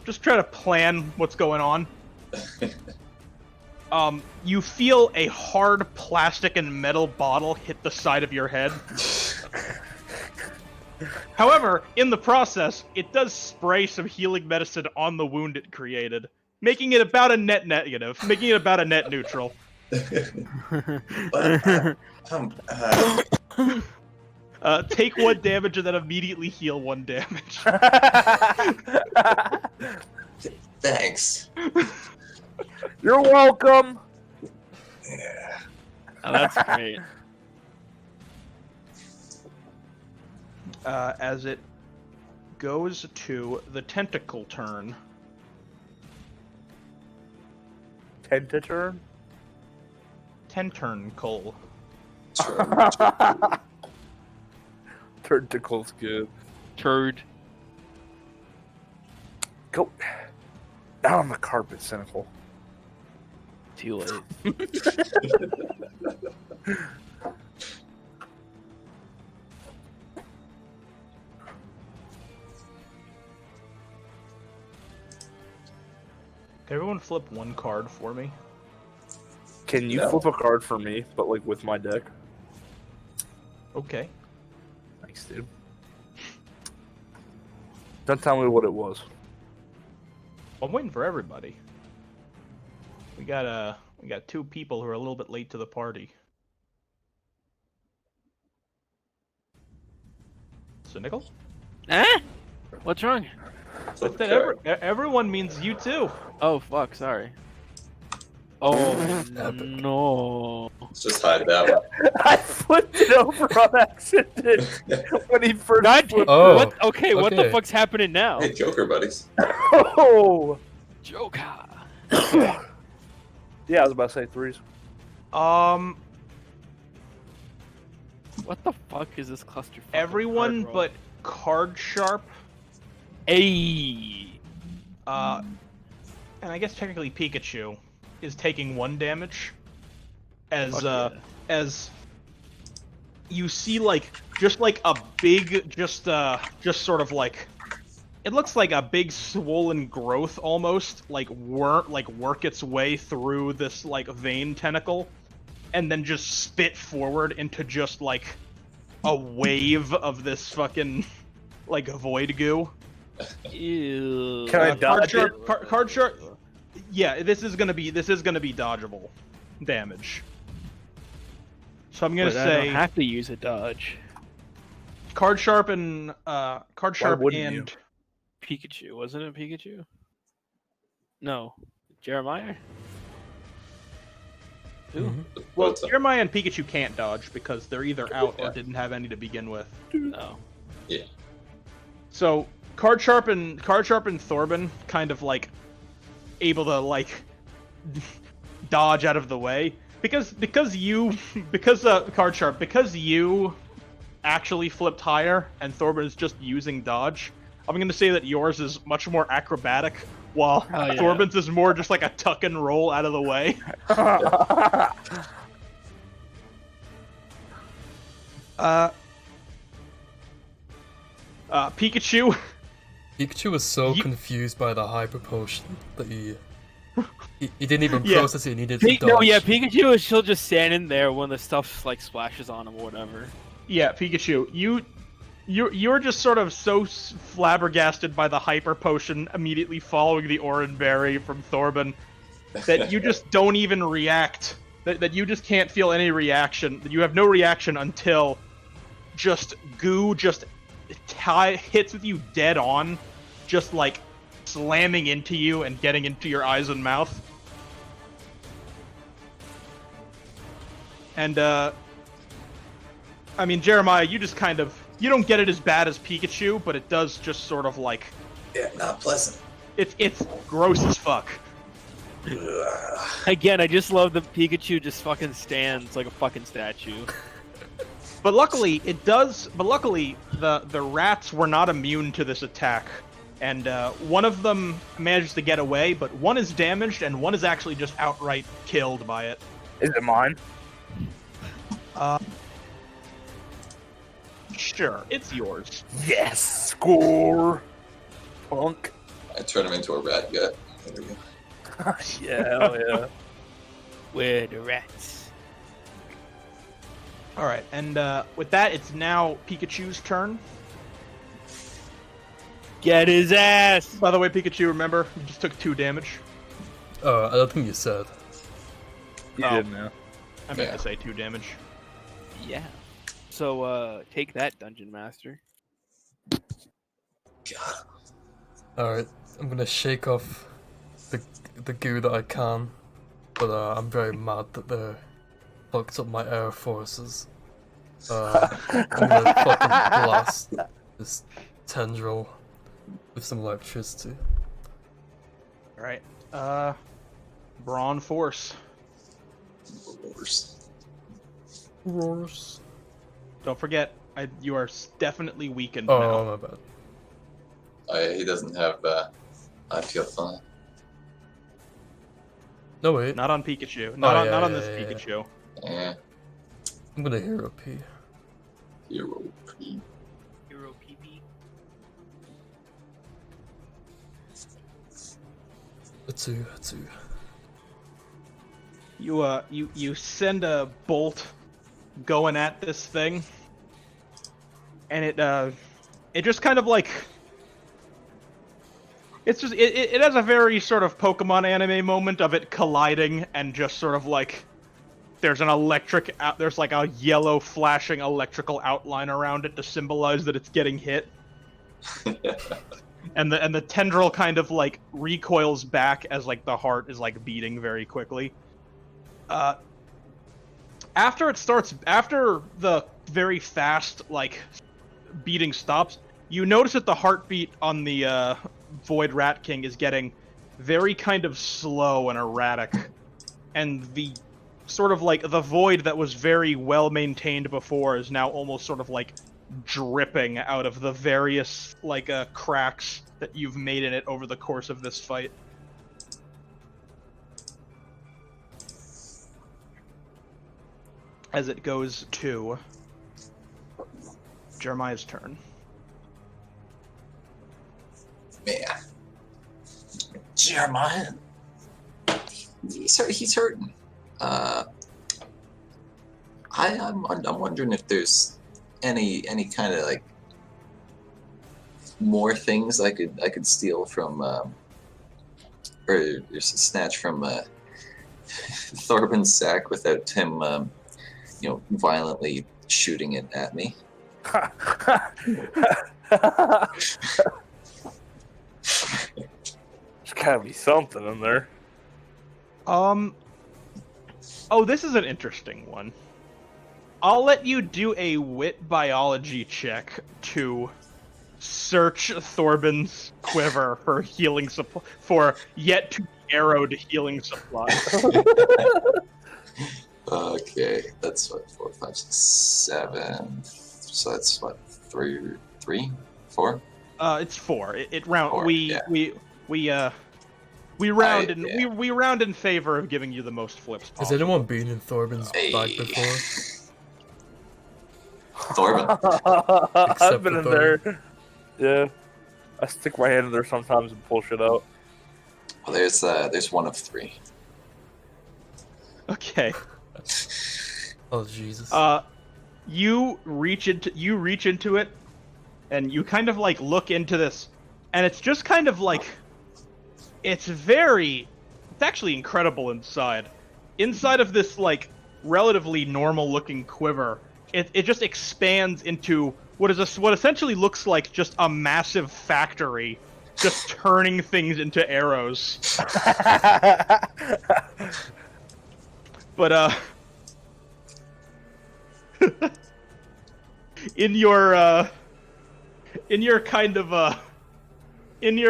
just try to plan what's going on. You feel a hard plastic and metal bottle hit the side of your head. However, in the process, it does spray some healing medicine on the wound it created, making it about a net negative, making it about a net neutral. Take 1 damage and then immediately heal 1 damage. Thanks. You're welcome. Yeah. Oh, that's great. As it goes to the tentacle turn. Tentaturn? Tentacle. Tentacle's good. Turd. Go down on the carpet, cynical. Too late. Can everyone flip 1 card for me? Can you No. flip a card for me, but like with my deck? Okay. Thanks, dude. Don't tell me what it was. I'm waiting for everybody. We got two people who are a little bit late to the party. Cynical? Eh? What's wrong? I Flip a said card. everyone means you too. Oh fuck, sorry. Oh Epic. no. Let's just hide that one. I flipped it over on accident when he first God, flipped Oh, what? Okay, what the okay. fuck's happening now? Hey, Joker buddies. Oh! Joker. Yeah, I was about to say threes. What the fuck is this cluster? Everyone but Card Sharp, Hey. and I guess technically Pikachu is taking 1 damage. As Fuck yeah. as you see, like just like a big, just sort of like, it looks like a big swollen growth almost, like work its way through this like vein tentacle, and then just spit forward into just like a wave of this fucking like void goo. Ew. Can I Card dodge Sharp, it? Card Sharp. Yeah, this is gonna be dodgeable damage. So I'm gonna But I say don't have to use a dodge. Card Sharp and Card Sharp wouldn't and you? Pikachu, wasn't it Pikachu? No. Jeremiah? Who? Mhm. well, What's up? Jeremiah and Pikachu can't dodge because they're either out or Yeah. didn't have any to begin with. No. Yeah. So Card Sharp and Thorben kind of like able to like dodge out of the way because Card Sharp, because you actually flipped higher and Thorben is just using dodge. I'm gonna say that yours is much more acrobatic, while Oh, yeah. Thorben's is more just like a tuck and roll out of the way. Pikachu. Pikachu was so You- confused by the hyper potion that he didn't even Yeah. process it. He needed to dodge. No, yeah, Pikachu is still just standing there when the stuff like splashes on him or whatever. Yeah, Pikachu, you're just sort of so flabbergasted by the hyper potion immediately following the Oran Berry from Thorben that you just don't even react. That you just can't feel any reaction. That you have no reaction until just goo just hits with you dead on, just like slamming into you and getting into your eyes and mouth. And I mean, Jeremiah, you just kind of, you don't get it as bad as Pikachu, but it does just sort of like, Yeah, not pleasant. it's gross as fuck. Ugh. Again, I just love the Pikachu just fucking stands like a fucking statue. But luckily, the rats were not immune to this attack, and one of them managed to get away, but one is damaged, and one is actually just outright killed by it. Is it mine? Sure, it's yours. Yes! Score! Punk. I turn him into a rat gut. There we go. Yeah, hell yeah. Where the rats? All right, and with that, it's now Pikachu's turn. Get his ass! By the way, Pikachu, remember, you just took 2 damage. I don't think you said. You Oh. did, man. I meant Yeah. to say 2 damage. Yeah. So, take that, Dungeon Master. God. Alright, I'm gonna shake off the goo that I can, but I'm very mad that they fucked up my air forces. I'm gonna fucking blast this tendril with some electricity. All right, Brawn Force. Worse. Roars. Don't forget, you are definitely weakened Oh, now. my bad. He doesn't have. I feel fine. No, wait. Not on Pikachu. Not yeah, on yeah, this yeah, yeah. Pikachu. Eh, I'm gonna hero P. hero. Hero PP. A 2. you send a bolt going at this thing, and it just kind of like it has a very sort of Pokemon anime moment of it colliding and just sort of like there's like a yellow flashing electrical outline around it to symbolize that it's getting hit. And the tendril kind of like recoils back as like the heart is like beating very quickly. After the very fast like beating stops, you notice that the heartbeat on the Void Rat King is getting very kind of slow and erratic, and the sort of like the void that was very well maintained before is now almost sort of like dripping out of the various like cracks that you've made in it over the course of this fight. As it goes to Jeremiah's turn. Man. Jeremiah. He's hurting. I'm wondering if there's any kind of like more things I could steal from or snatch from Thorben's sack without him violently shooting it at me. There's gotta be something in there. Oh, this is an interesting one. I'll let you do a wit biology check to search Thorben's quiver for healing supply, for yet to be arrowed healing supply. Okay, that's what 4, 5, 6, 7. So that's what 3, 4. It's 4. It round. 4, we round we round in favor of giving you the most flips possible. Has anyone been in Thorben's bag before? Thorben. I've been in there. Yeah, I stick my hand in there sometimes and pull shit out. Well, there's one of 3. Okay. Oh Jesus. You reach into it, and you kind of like look into this, and it's just kind of like it's actually incredible inside. Inside of this like relatively normal looking quiver, it just expands into what essentially looks like just a massive factory, just turning things into arrows. But in your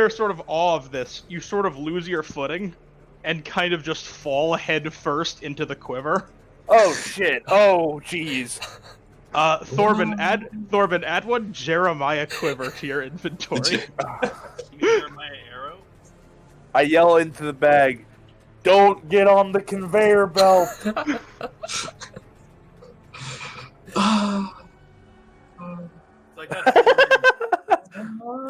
sort of awe of this, you sort of lose your footing and kind of just fall head first into the quiver. Oh shit! Oh jeez! Thorben, add one Jeremiah quiver to your inventory. Jeremiah arrow? I yell into the bag, "Don't get on the conveyor belt!"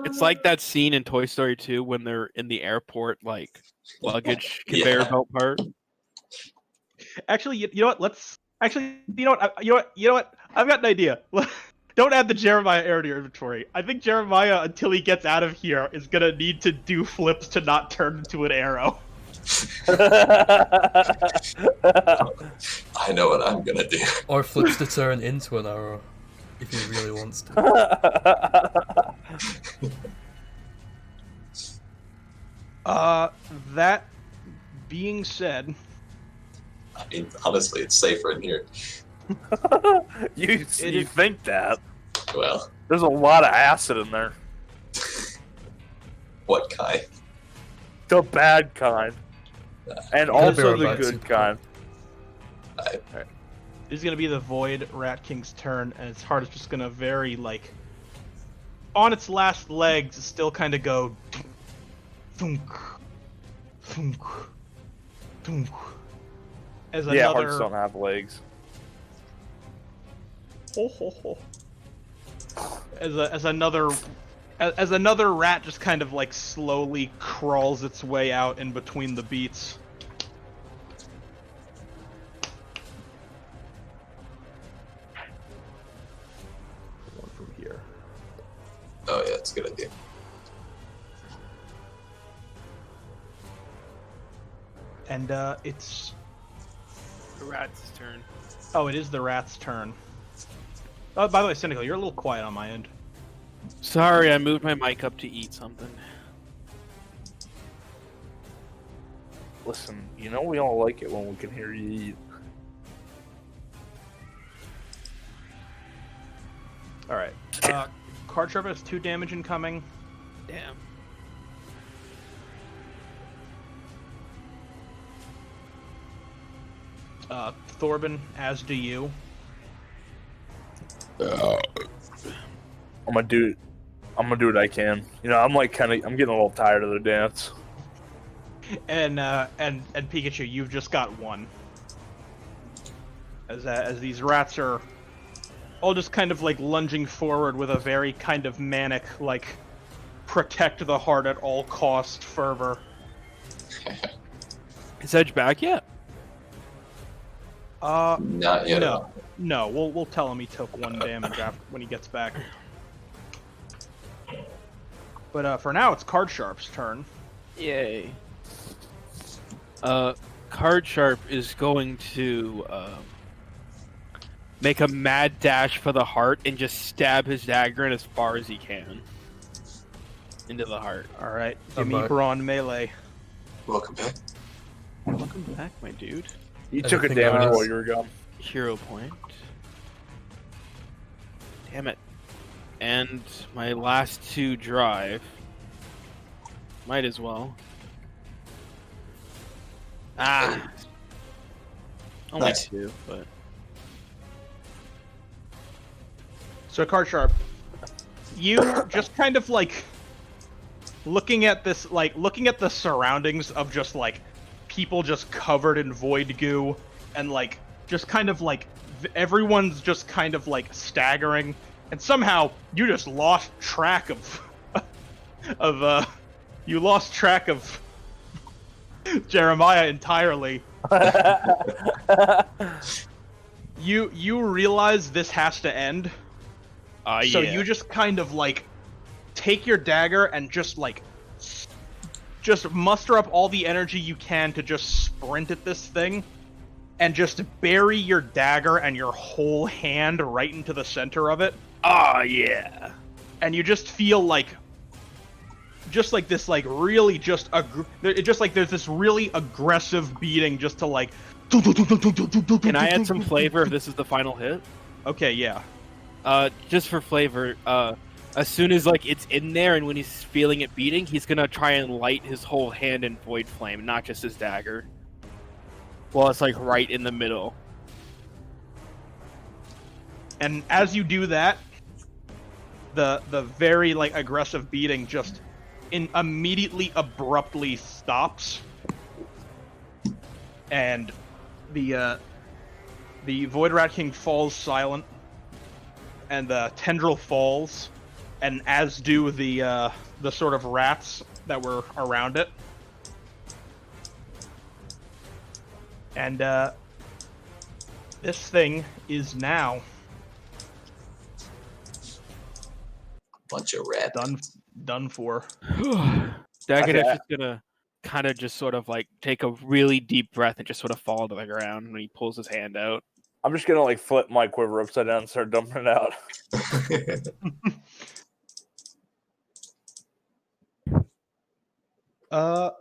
It's like that scene in Toy Story 2 when they're in the airport, like luggage conveyor belt part. Actually, you know what? You know what? I've got an idea. Don't add the Jeremiah arrow to your inventory. I think Jeremiah, until he gets out of here, is gonna need to do flips to not turn into an arrow. I know what I'm gonna do. Or flips to turn into an arrow, if he really wants to. That being said, I mean, honestly, it's safer in here. You think that? Well, There's a lot of acid in there. what kind? The bad kind. And Could be also the right, good super. kind. this is gonna be the Void Rat King's turn, and its heart is just gonna very like on its last legs, still kind of go thunk, thunk, thunk. As Yeah, hearts another don't have legs. as another rat just kind of like slowly crawls its way out in between the beats. That's a good idea. And it's The rat's turn. oh, it is the rat's turn. Oh, by the way, Cynical, you're a little quiet on my end. Sorry, I moved my mic up to eat something. Listen, you know we all like it when we can hear you eat. All right. Card Sharp has 2 damage incoming. Damn. Thorben, as do you. I'm gonna do what I can. You know, I'm getting a little tired of the dance. And Pikachu, you've just got 1. As these rats are all just kind of like lunging forward with a very kind of manic, like, protect the heart at all cost fervor. Is Edge back yet? Not yet. No. We'll tell him he took 1 damage after when he gets back. But for now, it's Card Sharp's turn. Yay. Card Sharp is going to make a mad dash for the heart and just stab his dagger in as far as he can into the heart. All right, give I'm me back. Brawn melee. Welcome back. Welcome back, my dude. You took a Anything damage else? while you were gone. Hero point. Damn it. And my last 2 drive. Might as well. Ah. Only Nice. 2, but So Card Sharp, you just kind of like looking at the surroundings of just like people just covered in void goo and like just kind of like everyone's just kind of like staggering, and somehow you just lost track of you lost track of Jeremiah entirely. You realize this has to end. So yeah. you just kind of like take your dagger and just like just muster up all the energy you can to just sprint at this thing and just bury your dagger and your whole hand right into the center of it. Yeah. And you just feel like this like really just there's this really aggressive beating just to like Can I add some flavor if this is the final hit? Okay, yeah. Just for flavor, as soon as like it's in there and when he's feeling it beating, he's gonna try and light his whole hand in void flame, not just his dagger. Well, it's like right in the middle. And as you do that, the very like aggressive beating just immediately abruptly stops, and the Void Rat King falls silent, and the tendril falls, and as do the sort of rats that were around it. And this thing is now Bunch of rat. done for. Dagonet's Okay. just gonna kind of just sort of like take a really deep breath and just sort of fall to the ground when he pulls his hand out. I'm just gonna like flip my quiver upside down and start dumping it out. I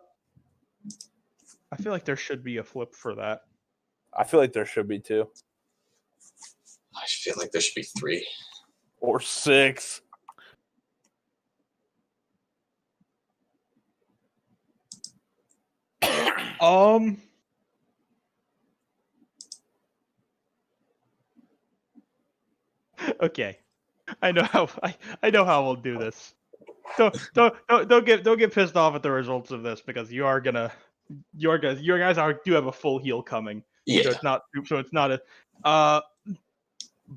feel like there should be a flip for that. I feel like there should be 2 I feel like there should be 3. or 6. Okay. I know how we'll do this. Don't get pissed off at the results of this, because you guys do have a full heal coming. Yeah. So it's not a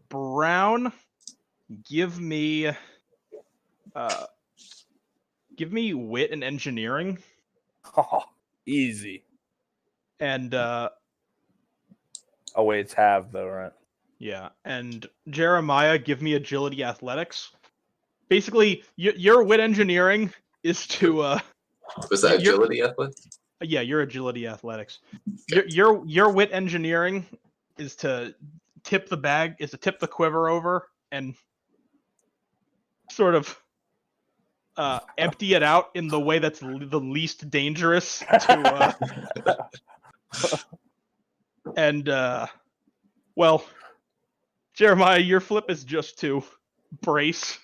Brown, give me wit and engineering, Oh, easy. and Oh wait, it's half though, right? yeah, and Jeremiah, give me agility athletics. basically your wit engineering is to Was that you're- agility athlete? yeah, your agility athletics. Okay. Your wit engineering is to tip the quiver over and sort of empty it out in the way that's the least dangerous to and well, Jeremiah, your flip is just to brace.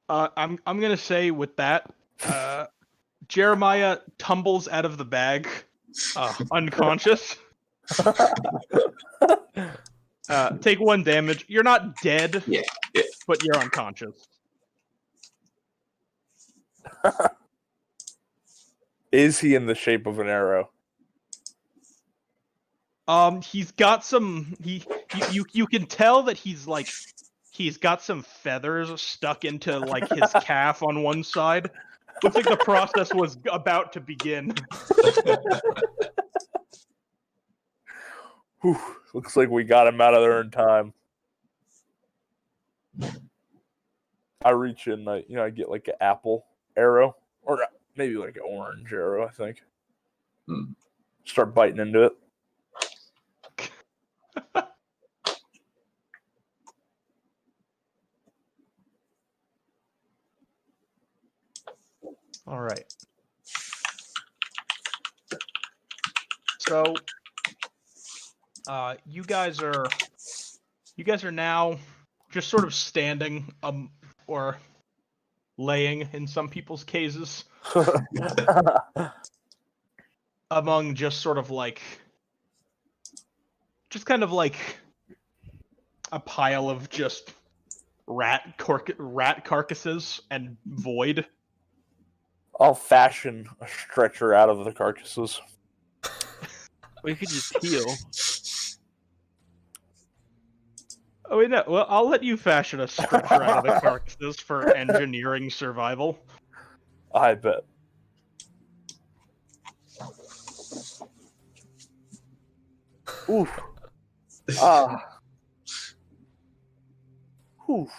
I'm gonna say with that, Jeremiah tumbles out of the bag, unconscious. Take 1 damage. You're not dead, Yeah. but you're unconscious. Is he in the shape of an arrow? He's got some. You can tell that he's got some feathers stuck into like his calf on one side. Looks like the process was about to begin. Whew, looks like we got him out of there in time. I reach in, I get like an apple arrow, or maybe like an orange arrow, I think. Start biting into it. All right. So, you guys are now just sort of standing, or laying in some people's cases, among just sort of like, just kind of like a pile of just rat carcasses and void. I'll fashion a stretcher out of the carcasses. We could just heal. Oh wait, no. Well, I'll let you fashion a stretcher out of the carcasses for engineering survival. I bet. Oof. Ah. Oof.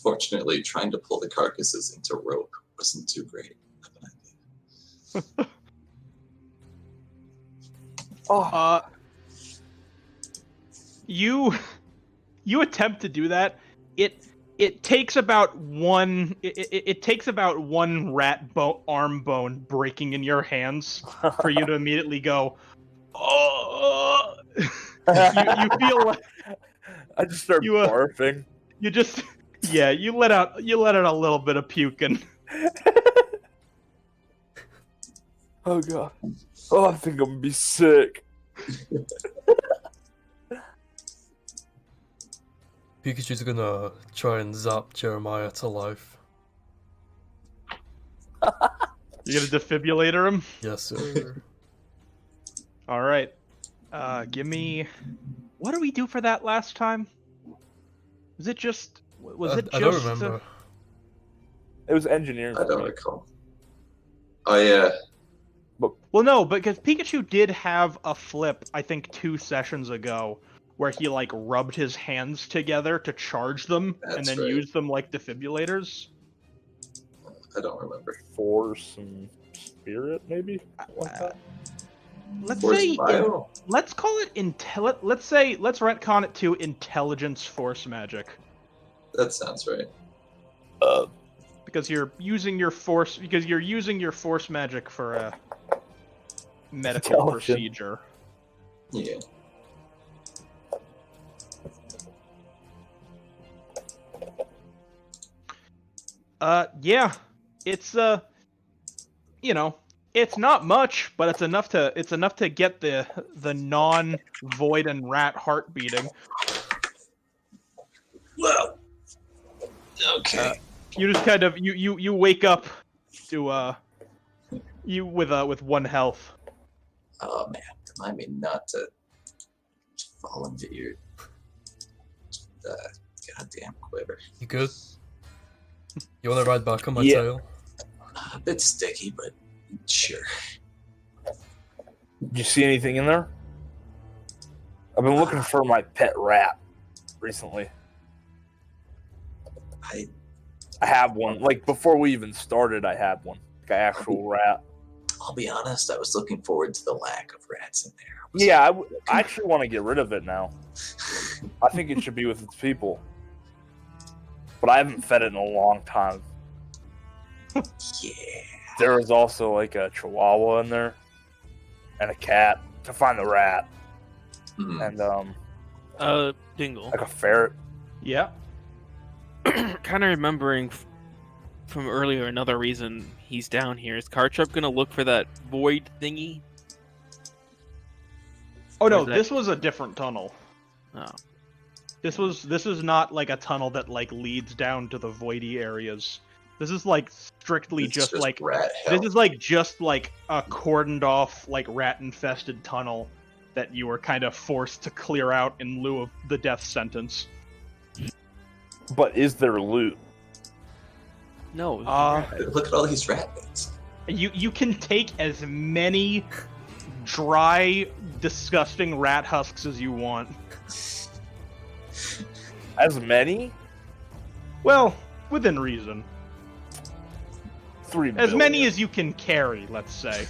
Fortunately, trying to pull the carcasses into rope wasn't too great of an idea. Oh. You attempt to do that. It takes about one. It takes about one arm bone breaking in your hands for you to immediately go. Oh. you feel like I just start you, barfing. you just you let out a little bit of puking. Oh god. Oh, I think I'm gonna be sick. Pikachu's gonna try and zap Jeremiah to life. You're gonna defibrillator him. Yes, sir. All right. Give me. What did we do for that last time? Was it just? Was it just? I don't remember. It was engineering. I don't recall. Oh yeah. Well, no, because Pikachu did have a flip, I think 2 sessions ago, where he like rubbed his hands together to charge them and That's then right. used them like defibrillators. I don't remember. Force and spirit, maybe? Like that? Let's Force say bio? let's call it let's retcon it to intelligence force magic, That sounds right. because you're using your force magic for a medical Intelligent. procedure. Yeah. Yeah, it's it's not much, but it's enough to get the non-void and rat heart beating. Well. Okay. You just kind of you wake up to you with 1 health. Oh man, remind me not to fall into your goddamn quiver. You good? You wanna ride back on my Yeah. tail? A bit sticky, but sure. Did you see anything in there? I've been looking for my pet rat recently. I have one. Like before we even started, I had one. Like an actual rat. I'll be honest, I was looking forward to the lack of rats in there. Yeah, I actually want to get rid of it now. I think it should be with its people. But I haven't fed it in a long time. Yeah. There was also like a chihuahua in there. And a cat. To find the rat. Mm. And Dingle. like a ferret. Yeah. Kind of remembering from earlier another reason he's down here. Is Karchup gonna look for that void thingy? Oh no, Or is that- this was a different tunnel. Oh. This is not like a tunnel that like leads down to the voidy areas. This is like strictly It's just like rat hell. this is like just like a cordoned off like rat infested tunnel that you were kind of forced to clear out in lieu of the death sentence. But is there loot? No. Look at all these rat bits. You can take as many dry, disgusting rat husks as you want. As many? Well, within reason. 3 million. As many as you can carry, let's say.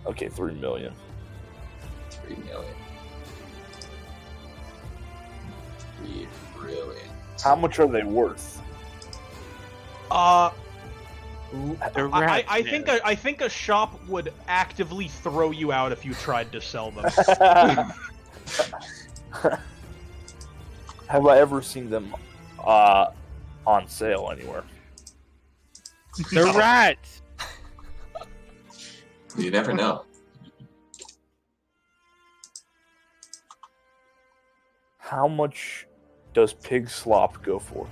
Okay, 3 million. 3 million. 3 million. How much are they worth? They're rats, I think a shop would actively throw you out if you tried to sell them. Have I ever seen them on sale anywhere? They're rats. You never know. How much does pig slop go for?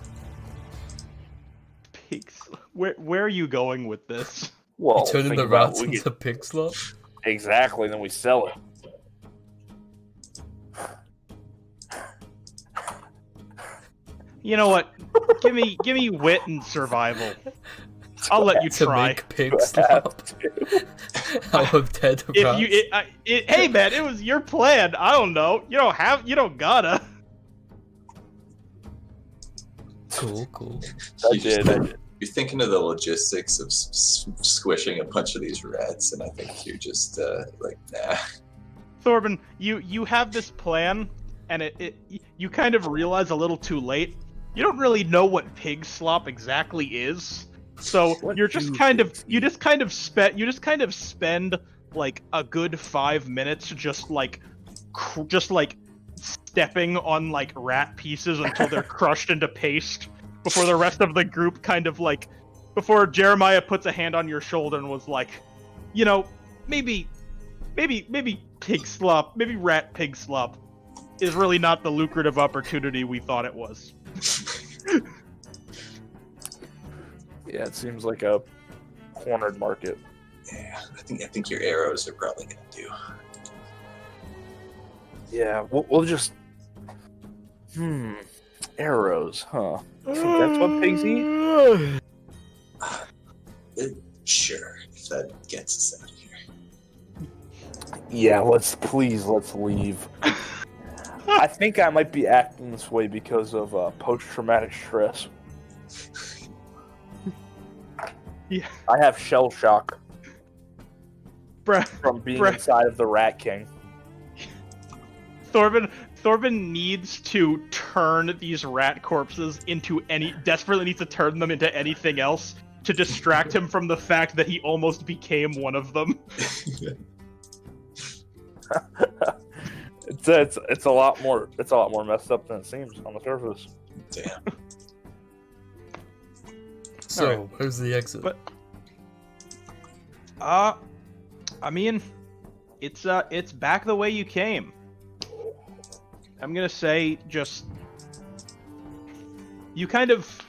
Pigs. Where are you going with this? Well, You turning think the about rats it, we into pig slop? get- exactly, then we sell it. You know what? Give me wit and survival. I'll let you To try. make pig slop out of dead If rats? you, hey man, it was your plan. I don't know. You don't gotta. Cool. I did. You're thinking of the logistics of squishing a bunch of these rats, and I think you're just like, nah. Thorben, you have this plan, and you kind of realize a little too late. You don't really know what pig slop exactly is, so you just kind of spend like a good 5 minutes just like stepping on like rat pieces until they're crushed into paste before the rest of the group before Jeremiah puts a hand on your shoulder and was like, you know, maybe pig slop, maybe rat pig slop is really not the lucrative opportunity we thought it was. Yeah, it seems like a cornered market. Yeah, I think your arrows are probably gonna do. Yeah, we'll just... Arrows, huh? You think that's what pigs eat? Sure, if that gets us out of here. Yeah, let's leave. I think I might be acting this way because of post-traumatic stress. Yeah. I have shell shock Bruh, from being Bruh. inside of the Rat King. Thorben needs to turn these rat corpses desperately needs to turn them into anything else to distract him from the fact that he almost became one of them. It's a lot more messed up than it seems on the surface. Damn. So, Alright. where's the exit? But- I mean, it's back the way you came. I'm gonna say just you kind of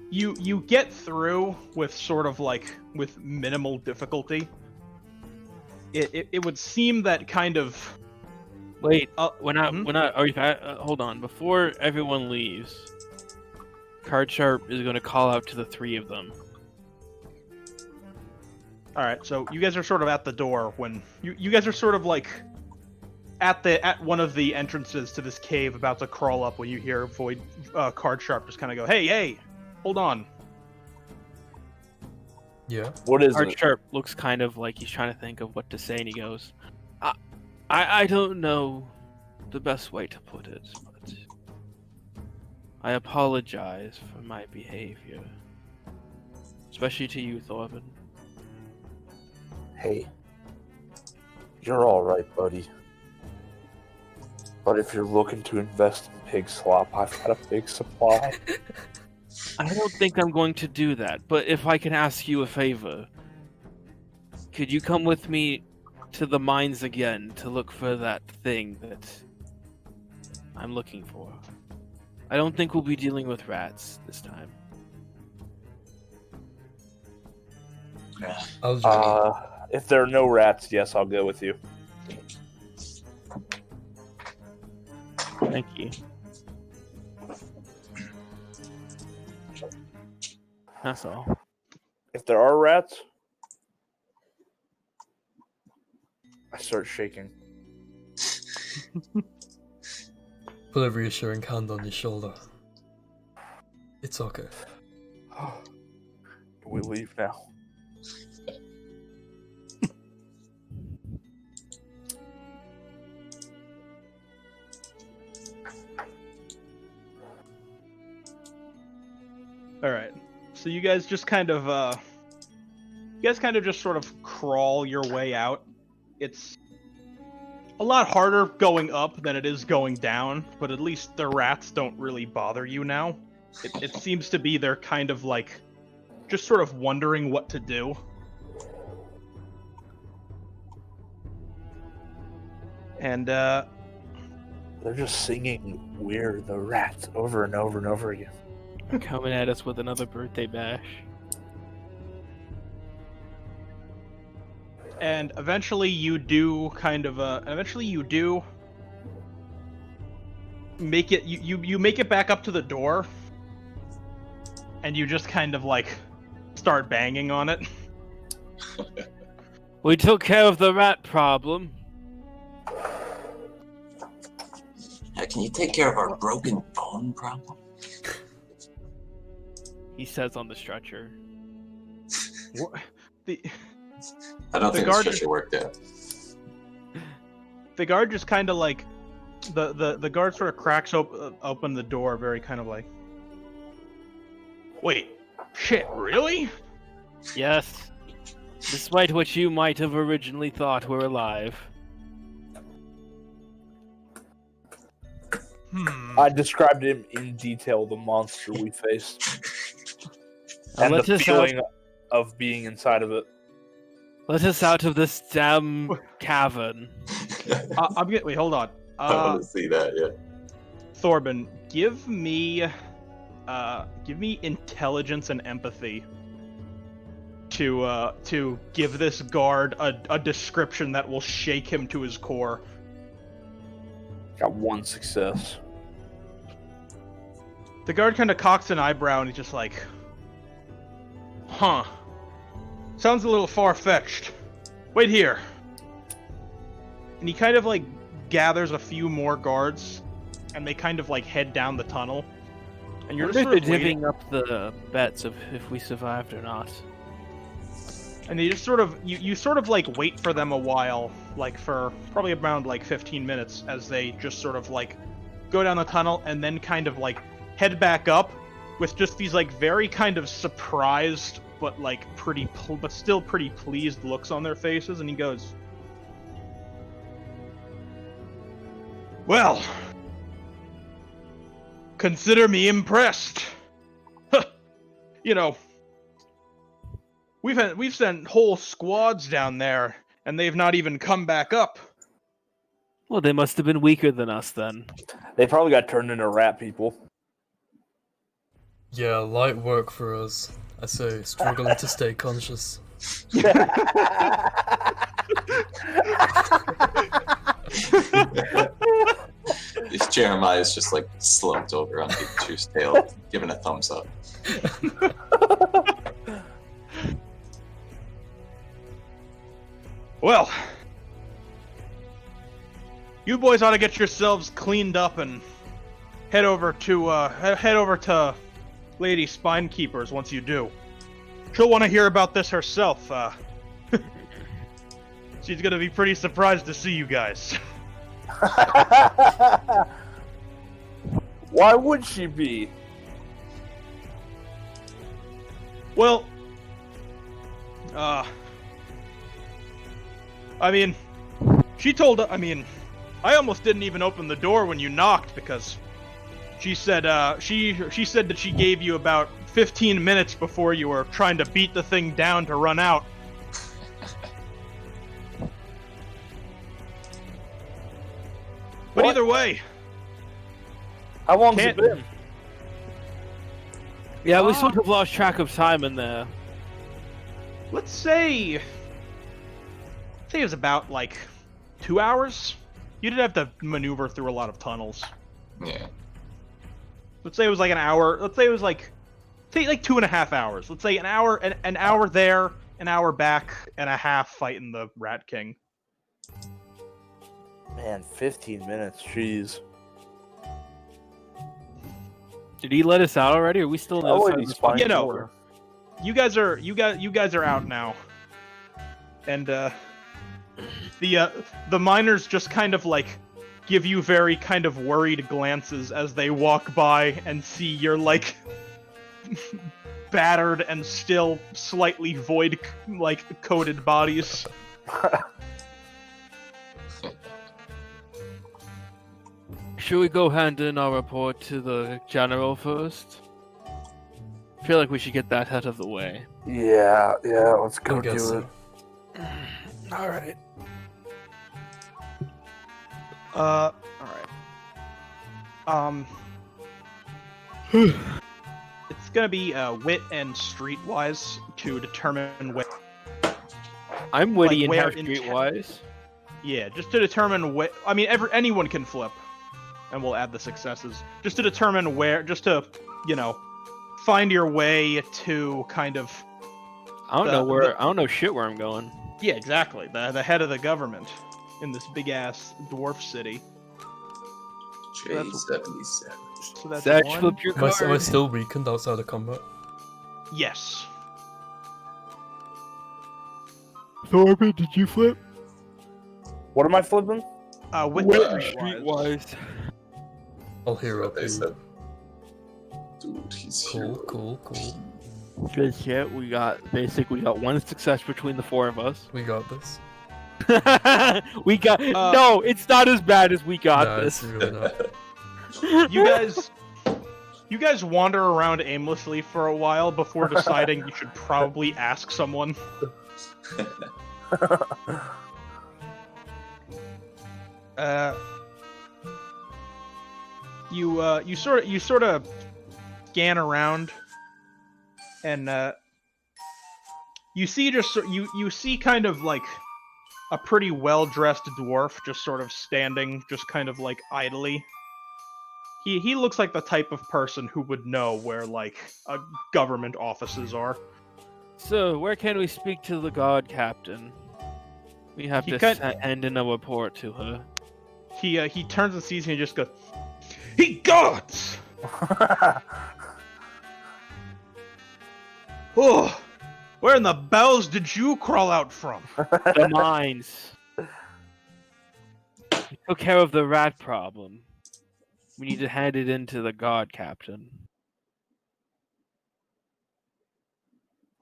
you get through with sort of like with minimal difficulty. It would seem that kind of Wait. hold on. Before everyone leaves, Card Sharp is going to call out to the three of them. All right, so you guys are sort of at the door when you guys are sort of like at one of the entrances to this cave, about to crawl up when you hear Card Sharp just kind of go, "Hey, hold on." Yeah. What is Art it? Sharp looks kind of like he's trying to think of what to say, and he goes, I don't know the best way to put it, but I apologize for my behavior. Especially to you, Thorben. Hey, you're all right, buddy. But if you're looking to invest in pig slop, I've got a big supply. I don't think I'm going to do that, but if I can ask you a favor, could you come with me to the mines again to look for that thing that I'm looking for? I don't think we'll be dealing with rats this time. I'll join. If there are no rats, yes, I'll go with you. Thank you. That's all. If there are rats, I start shaking. Put a reassuring hand on your shoulder. It's okay. Do we leave now? All right. So you guys just kind of just sort of crawl your way out. It's a lot harder going up than it is going down, but at least the rats don't really bother you now. It seems to be they're kind of like just sort of wondering what to do. And They're just singing "We're the Rats" over and over and over again. Coming at us with another birthday bash. And eventually you do make it, you make it back up to the door, and you just kind of like start banging on it. We took care of the rat problem. Can you take care of our broken bone problem? He says on the stretcher. What? The I don't The think the guard stretcher worked out. the guard just kind of like the guard sort of cracks open the door, very kind of like, wait, shit, really? Yes. Despite what you might have originally thought, we're alive. I described him in detail, the monster we faced, and Let the us feeling of being inside of it. Let us out of this damn cavern. I'm getting. Wait, hold on. I want to see that. Yeah. Thorben, give me intelligence and empathy to give this guard a description that will shake him to his core. Got one success. The guard kind of cocks an eyebrow and he's just like, huh. Sounds a little far-fetched. Wait here. And he kind of like gathers a few more guards, and they kind of like head down the tunnel. And you're You're just just sort of waiting. divvying up the bets of if we survived or not. And you just sort of you sort of like wait for them a while, like for probably around like 15 minutes, as they just sort of like go down the tunnel and then kind of like head back up with just these like very kind of surprised but like but still pretty pleased looks on their faces. And he goes, well, consider me impressed. You know, we've sent whole squads down there, and they've not even come back up. Well, they must have been weaker than us then. They probably got turned into rat people. Yeah, light work for us. I say, struggling to stay conscious. If Jeremiah's just like slumped over on Pikachu's tail, giving a thumbs up. Well, you boys ought to get yourselves cleaned up and head over to Lady Spinekeepers once you do. She'll want to hear about this herself. She's gonna be pretty surprised to see you guys. Why would she be? Well, I mean, I almost didn't even open the door when you knocked because she said she said that she gave you about 15 minutes before you were trying to beat the thing down to run out. But What? either way, How long's Can't- it been? Yeah, we sort of lost track of time in there. let's say it was about like 2 hours. You didn't have to maneuver through a lot of tunnels. Yeah. Let's say it was like an hour. Let's say it was like 2.5 hours. Let's say an hour, an hour there, an hour back, and a half fighting the Rat King. Man, 15 minutes. Jeez. Did he let us out already? Or are we still in the Oh, other side of he's this fine. fucking You know, door? You guys are out now, and the miners just kind of like give you very kind of worried glances as they walk by and see your like battered and still slightly void like coated bodies. Should we go hand in our report to the general first? I feel like we should get that out of the way. Yeah, let's I go guess do so. it. Alright. All right. It's gonna be wit and streetwise to determine where. I'm witty Like and where half in streetwise. Yeah, just to determine what. I mean, anyone can flip, and we'll add the successes. Just to determine where. Just to, find your way to kind of. I don't The- know where. the- I don't know shit where I'm going. Yeah, exactly. The head of the government in this big ass dwarf city. J77. So that's Satch, one. flip your Am I card. still weakened outside of combat? Yes. Thorben, did you flip? What am I flipping? Wit Wit and and streetwise. streetwise. I'll hear up They you. said, dude, he's Cool, here. cool, cool. Good shit. We got one success between the four of us. We got this. We got no. It's not as bad as we got Nah, it's this. really not. You guys wander around aimlessly for a while before deciding you should probably ask someone. You sort of scan around, and you see kind of like a pretty well-dressed dwarf just sort of standing, just kind of like idly. He looks like the type of person who would know where like government offices are. So, where can we speak to the guard captain? We have He to can't- send in a report to her. He turns and sees me and just goes, "He guards! Oh, where in the bells did you crawl out from?" The mines. We took care of the rat problem. We need to hand it in to the guard captain.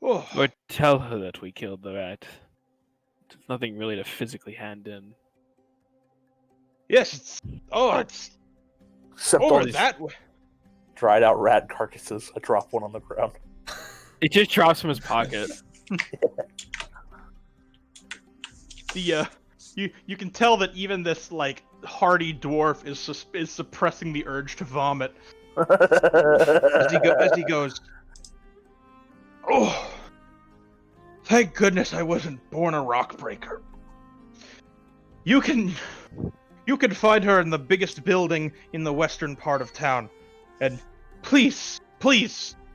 Oh, Or tell her that we killed the rat. There's nothing really to physically hand in. yes, it's Except all over these that way. dried out rat carcasses. I drop one on the ground. It just drops from his pocket. You can tell that even this like hardy dwarf is suppressing the urge to vomit as he goes. Oh, thank goodness I wasn't born a rock breaker. You can find her in the biggest building in the western part of town, and please,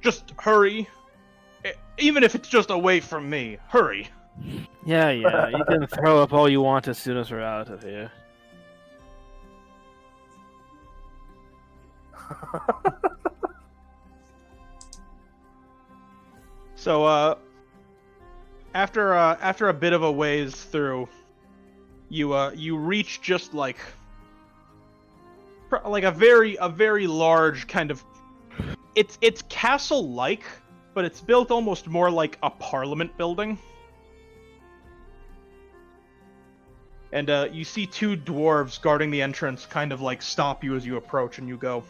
just hurry. Even if it's just away from me, hurry. Yeah, you can throw up all you want as soon as we're out of here. So, after a bit of a ways through, you reach just like a very large kind of. It's castle-like, but it's built almost more like a parliament building. And you see two dwarves guarding the entrance, kind of like stop you as you approach, and you go,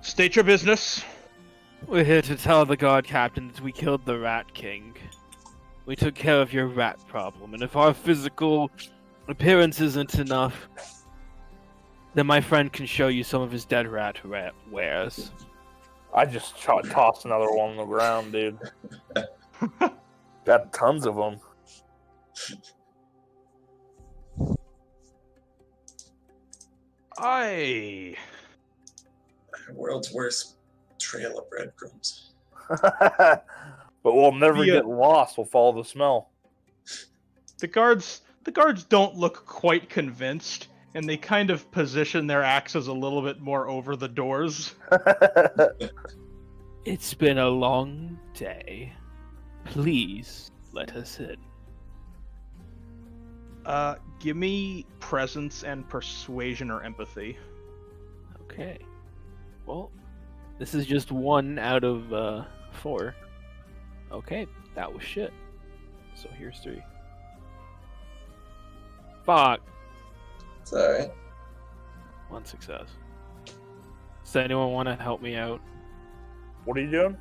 "State your business." We're here to tell the guard captain that we killed the Rat King. We took care of your rat problem, and if our physical appearance isn't enough, then my friend can show you some of his dead rat wares. I just tossed another one on the ground, dude. Got tons of them. World's worst trail of breadcrumbs. But we'll never The, get lost. We'll follow the smell. The guards don't look quite convinced, and they kind of position their axes a little bit more over the doors. It's been a long day. Please let us in. Give me presence and persuasion or empathy. Okay. Well, this is just 1 out of 4. Okay, that was shit. So here's 3. Fuck. It's alright. 1 success. Does anyone want to help me out? What are you doing?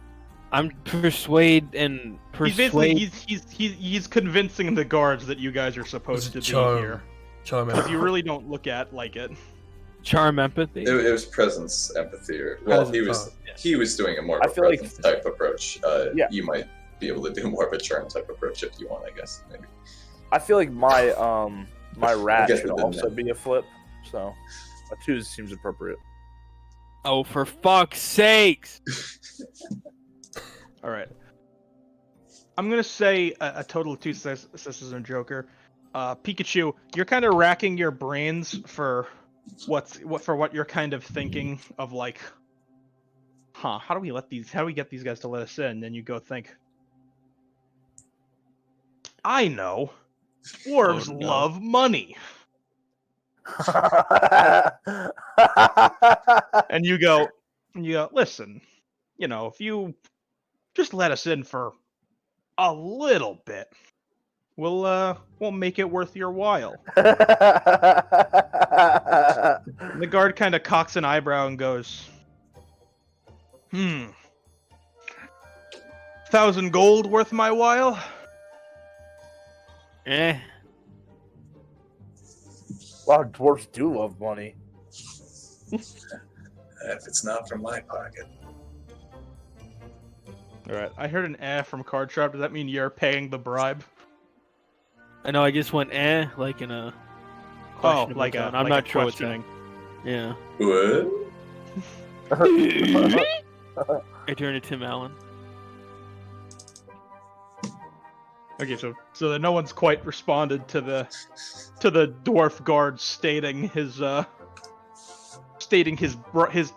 I'm persuade and He's basically persuade. he's convincing the guards that you guys are supposed to be here. Charm. Because you really don't look at like it. Charm empathy. It was presence, empathy, or well, he was doing a more of I a feel like- presence type approach. Yeah. You might be able to do more of a charm type approach if you want, I guess. Maybe. I feel like my my rat guess should it didn't also matter. be a flip. So a 2 seems appropriate. Oh, for fuck's sakes! All right. I'm gonna say a total of 2 successes and Joker. Pikachu, you're kind of racking your brains for what you're kind of thinking of, like, how do we get these guys to let us in? And then you go think, I know, dwarves Oh, no. love money. And you go, listen, if you just let us in for a little bit, we'll make it worth your while. And the guard kind of cocks an eyebrow and goes, 1,000 gold worth my while? Eh. A lot of dwarves do love money. If it's not from my pocket. Alright, I heard an from Card Sharp. Does that mean you're paying the bribe? I know. I just went like in a. Oh, questionable like tone. a I'm like not a sure what's questioning. Yeah. What? I turn to Tim Allen. Okay, so that no one's quite responded to the dwarf guard stating his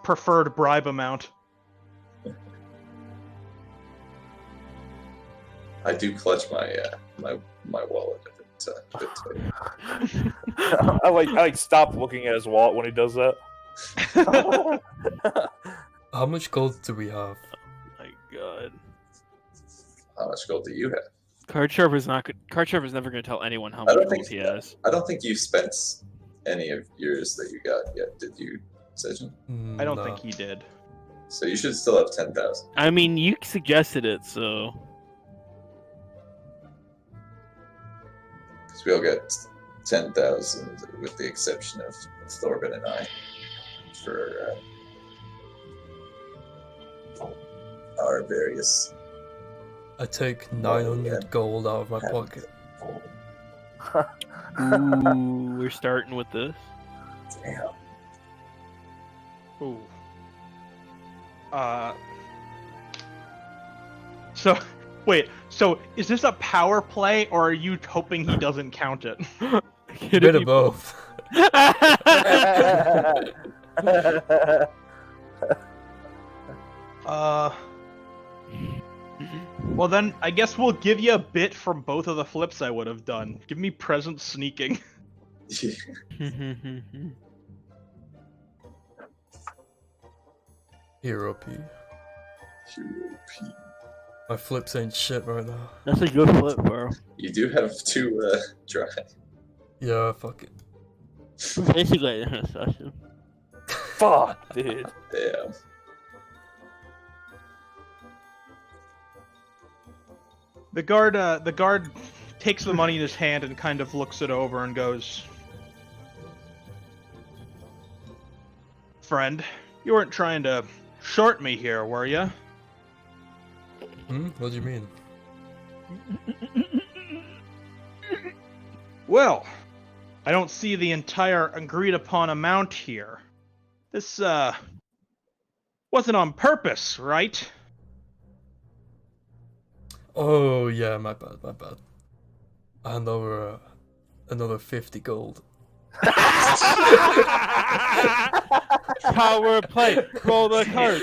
preferred bribe amount. I do clutch my my wallet. If it's I like stop looking at his wallet when he does that. How much gold do we have? My God. how much gold do you have? Card Sharper's not good. Card Sharper's never going to tell anyone how I much don't gold think he has. I don't think you've spent any of yours that you got yet, did you, Sejin? I don't No. think he did. So you should still have 10,000. I mean, you suggested it, so. Because we all got 10,000, with the exception of Thorben and I, for our various. I take 900 yeah. gold out of my pocket. Ooh, we're starting with this. Damn. Ooh. So Wait, so is this a power play, or are you hoping he doesn't count it? Bit of both. Well then, I guess we'll give you a bit from both of the flips I would have done. Give me present sneaking. Hero P. Hero P. My flips ain't shit right now. That's a good flip, bro. You do have 2 dry. Yeah, fuck it. Basically, an assassin. Fuck, dude. Damn. The guard takes the money in his hand and kind of looks it over and goes, "Friend, you weren't trying to short me here, were you?" What do you mean? "Well, I don't see the entire agreed upon amount here. This, wasn't on purpose, right?" Oh yeah, my bad. I hand over another 50 gold. Power play. Roll the card.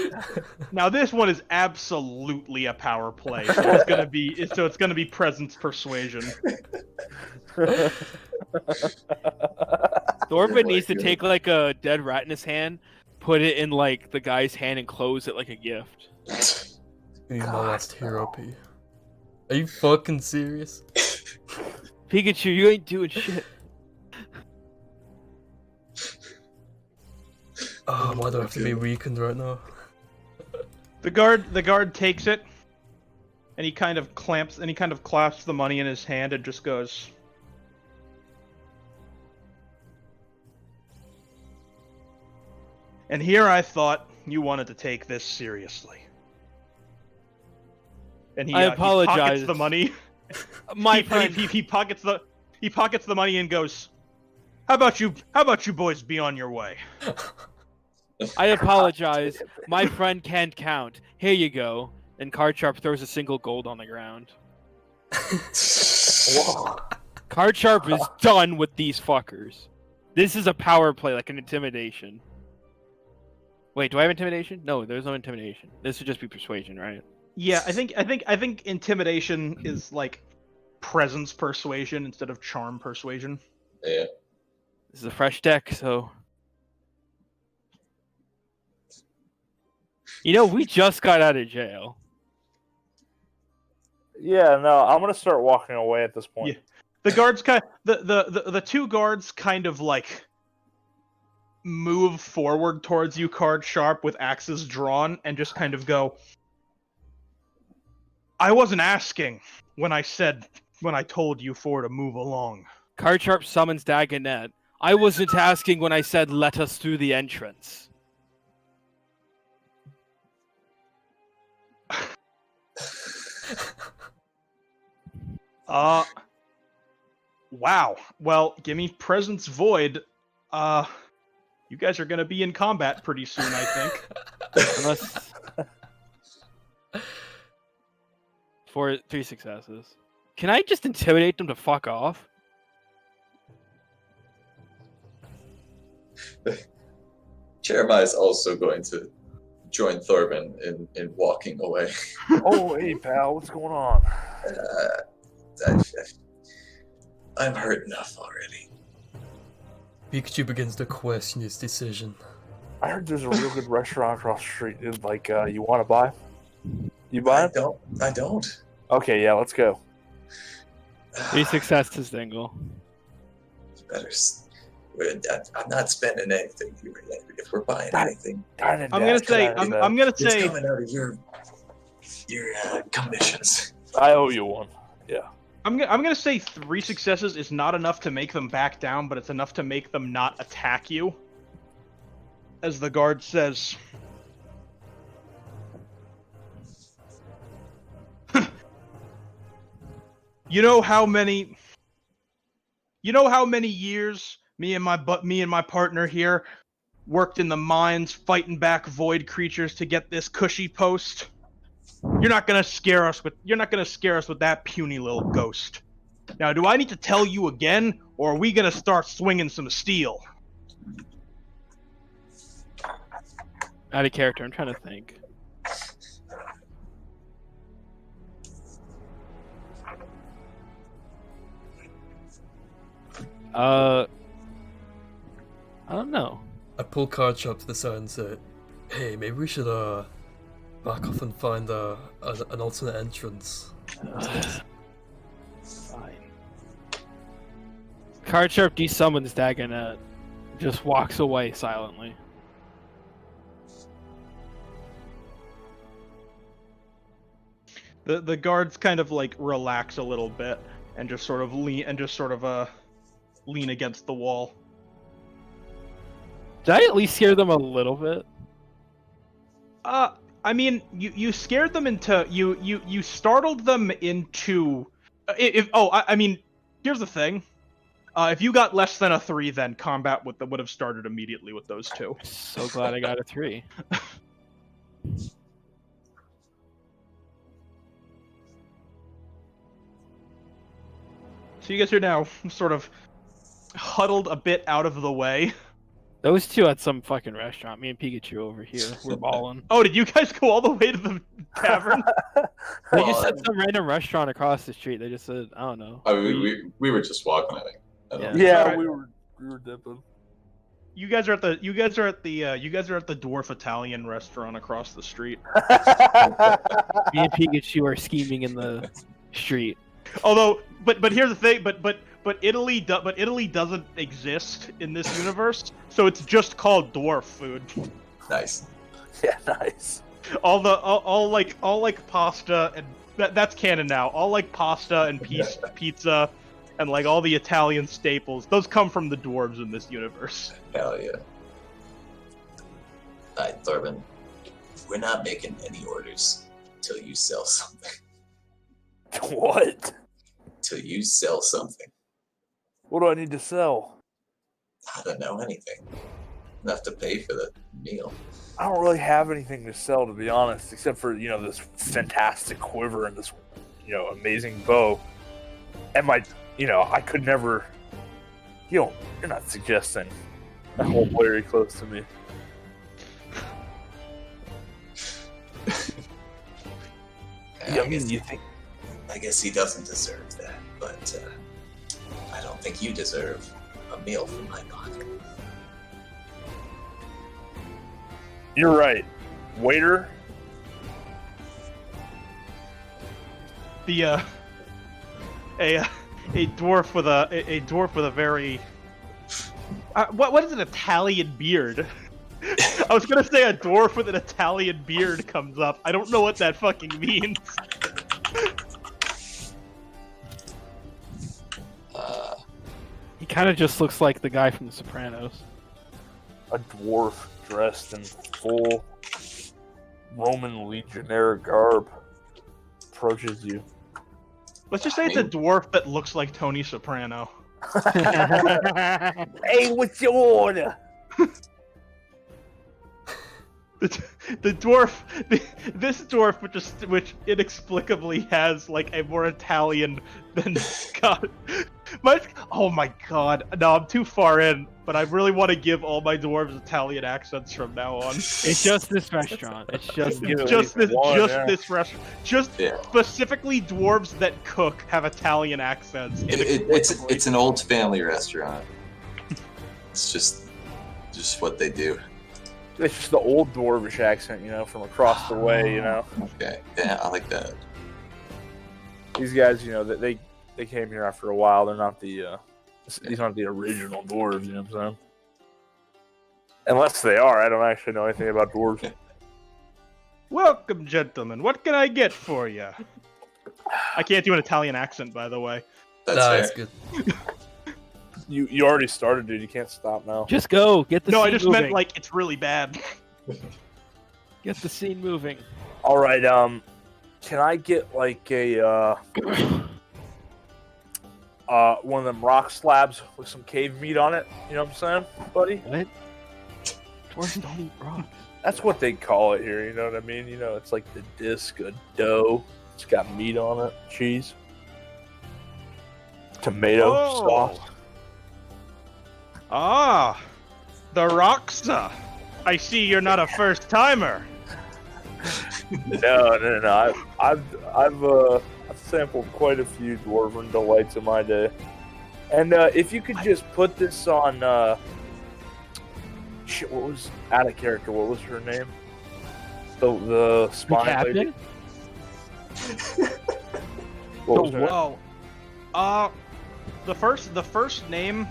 Now this one is absolutely a power play, so it's gonna be presence persuasion. Thorben needs to take like a dead rat in his hand, put it in like the guy's hand, and close it like a gift. You need my last hero P. Are you fucking serious? Pikachu, you ain't doing shit. Oh, why do I have to be weakened right now? The guard takes it, and he kind of clasps the money in his hand and just goes, "And here I thought you wanted to take this seriously." And I he apologize. pockets the money. My he friend, pockets the money and goes, How about you boys be on your way?" I apologize. My friend can't count. Here you go. And Cardsharp throws a single gold on the ground. Cardsharp is done with these fuckers. This is a power play, like an intimidation. Wait, do I have intimidation? No, there's no intimidation. This would just be persuasion, right? Yeah, I think intimidation is like presence persuasion instead of charm persuasion. Yeah. This is a fresh deck, so... You know, we just got out of jail. Yeah, no, I'm gonna start walking away at this point. Yeah. The guards the 2 guards kind of like move forward towards you, card sharp, with axes drawn, and just kind of go, "I wasn't asking when I told you 4 to move along." Cardsharp summons Dagonet. I wasn't asking when I said let us through the entrance. Wow. Well, give me Presence Void. You guys are gonna be in combat pretty soon, I think. Unless... 3 successes. Can I just intimidate them to fuck off? Jeremiah is also going to join Thorben in walking away. Oh, hey, pal, what's going on? I'm hurt enough already. Pikachu begins to question his decision. I heard there's a real good restaurant across the street. It's like, you want to buy? You buy it? I don't. Okay, yeah, let's go. 3 successes, Dingle. Better. I'm not spending anything here. If we're buying anything, I'm gonna say it's coming out of your commissions. I owe you one. Yeah. I'm gonna say 3 successes is not enough to make them back down, but it's enough to make them not attack you. As the guard says, You know how many years me and my partner here worked in the mines fighting back void creatures to get this cushy post? You're not gonna scare us with that puny little ghost. Now, do I need to tell you again, or are we gonna start swinging some steel? Out of character, I'm trying to think. I don't know. I pull Card Sharp to the side and say, "Hey, maybe we should back off and find an alternate entrance." Fine. Card Sharp desummons Dagonet. Just walks away silently. The guards kind of like relax a little bit and just sort of lean against the wall. Did I at least scare them a little bit? I mean, you scared them into you startled them into. I mean, here's the thing. If you got less than a 3, then combat would have started immediately with those two. So glad I got a 3. So you guys are now sort of huddled a bit out of the way. Those two at some fucking restaurant. Me and Pikachu over here. We're balling. Oh, did you guys go all the way to the tavern? They just said some random restaurant across the street. They just said, I don't know. I mean, we were just walking, I think. I don't know. Yeah, Alright. we were dipping. You guys are at the dwarf Italian restaurant across the street. Me and Pikachu are scheming in the street. Although, but here's the thing, but Italy doesn't exist in this universe, so it's just called dwarf food. Nice. Yeah, nice. All like pasta and that's canon now. All like pasta and pizza and like all the Italian staples, those come from the dwarves in this universe. Hell yeah. Alright, Thorben, we're not making any orders till you sell something. What? Till you sell something. What do I need to sell? I don't know anything. Enough to pay for the meal. I don't really have anything to sell, to be honest, except for, this fantastic quiver and this, amazing bow. And my, I could never, you're not suggesting that hold very close to me. I guess he doesn't deserve that, but I don't think you deserve a meal from my pocket. You're right. Waiter? A dwarf with a very what is an Italian beard? I was gonna say a dwarf with an Italian beard comes up. I don't know what that fucking means. He kind of just looks like the guy from The Sopranos. A dwarf dressed in full Roman legionnaire garb approaches you. Let's just say it's a dwarf that looks like Tony Soprano. Hey, what's your order? The dwarf, this dwarf, which inexplicably has like a more Italian than Scott. Oh my god! No, I'm too far in. But I really want to give all my dwarves Italian accents from now on. It's just this restaurant. It's just this restaurant. Specifically, dwarves that cook have Italian accents. It's an old family restaurant. It's just what they do. It's just the old dwarvish accent, from across the way, Okay, yeah, I like that. These guys, they came here after a while. They're not these aren't the original dwarves, you know what I'm saying? Unless they are, I don't actually know anything about dwarves. Welcome, gentlemen. What can I get for you? I can't do an Italian accent, by the way. That's good. You already started, dude. You can't stop now. Just go. Get the scene I just moving. meant like it's really bad. Get the scene moving. All right. Can I get like a one of them rock slabs with some cave meat on it? You know what I'm saying, buddy? What? Dwarves don't eat rocks. That's what they call it here. You know what I mean? You know, it's like the disc of dough. It's got meat on it, cheese, tomato sauce. Ah, the Roxa. I see you're not a first timer. No. I've sampled quite a few dwarven delights in my day. And if you could just put this on, shit, what was out of character? What was her name? The spine lady. What was her name? Oh, the first name.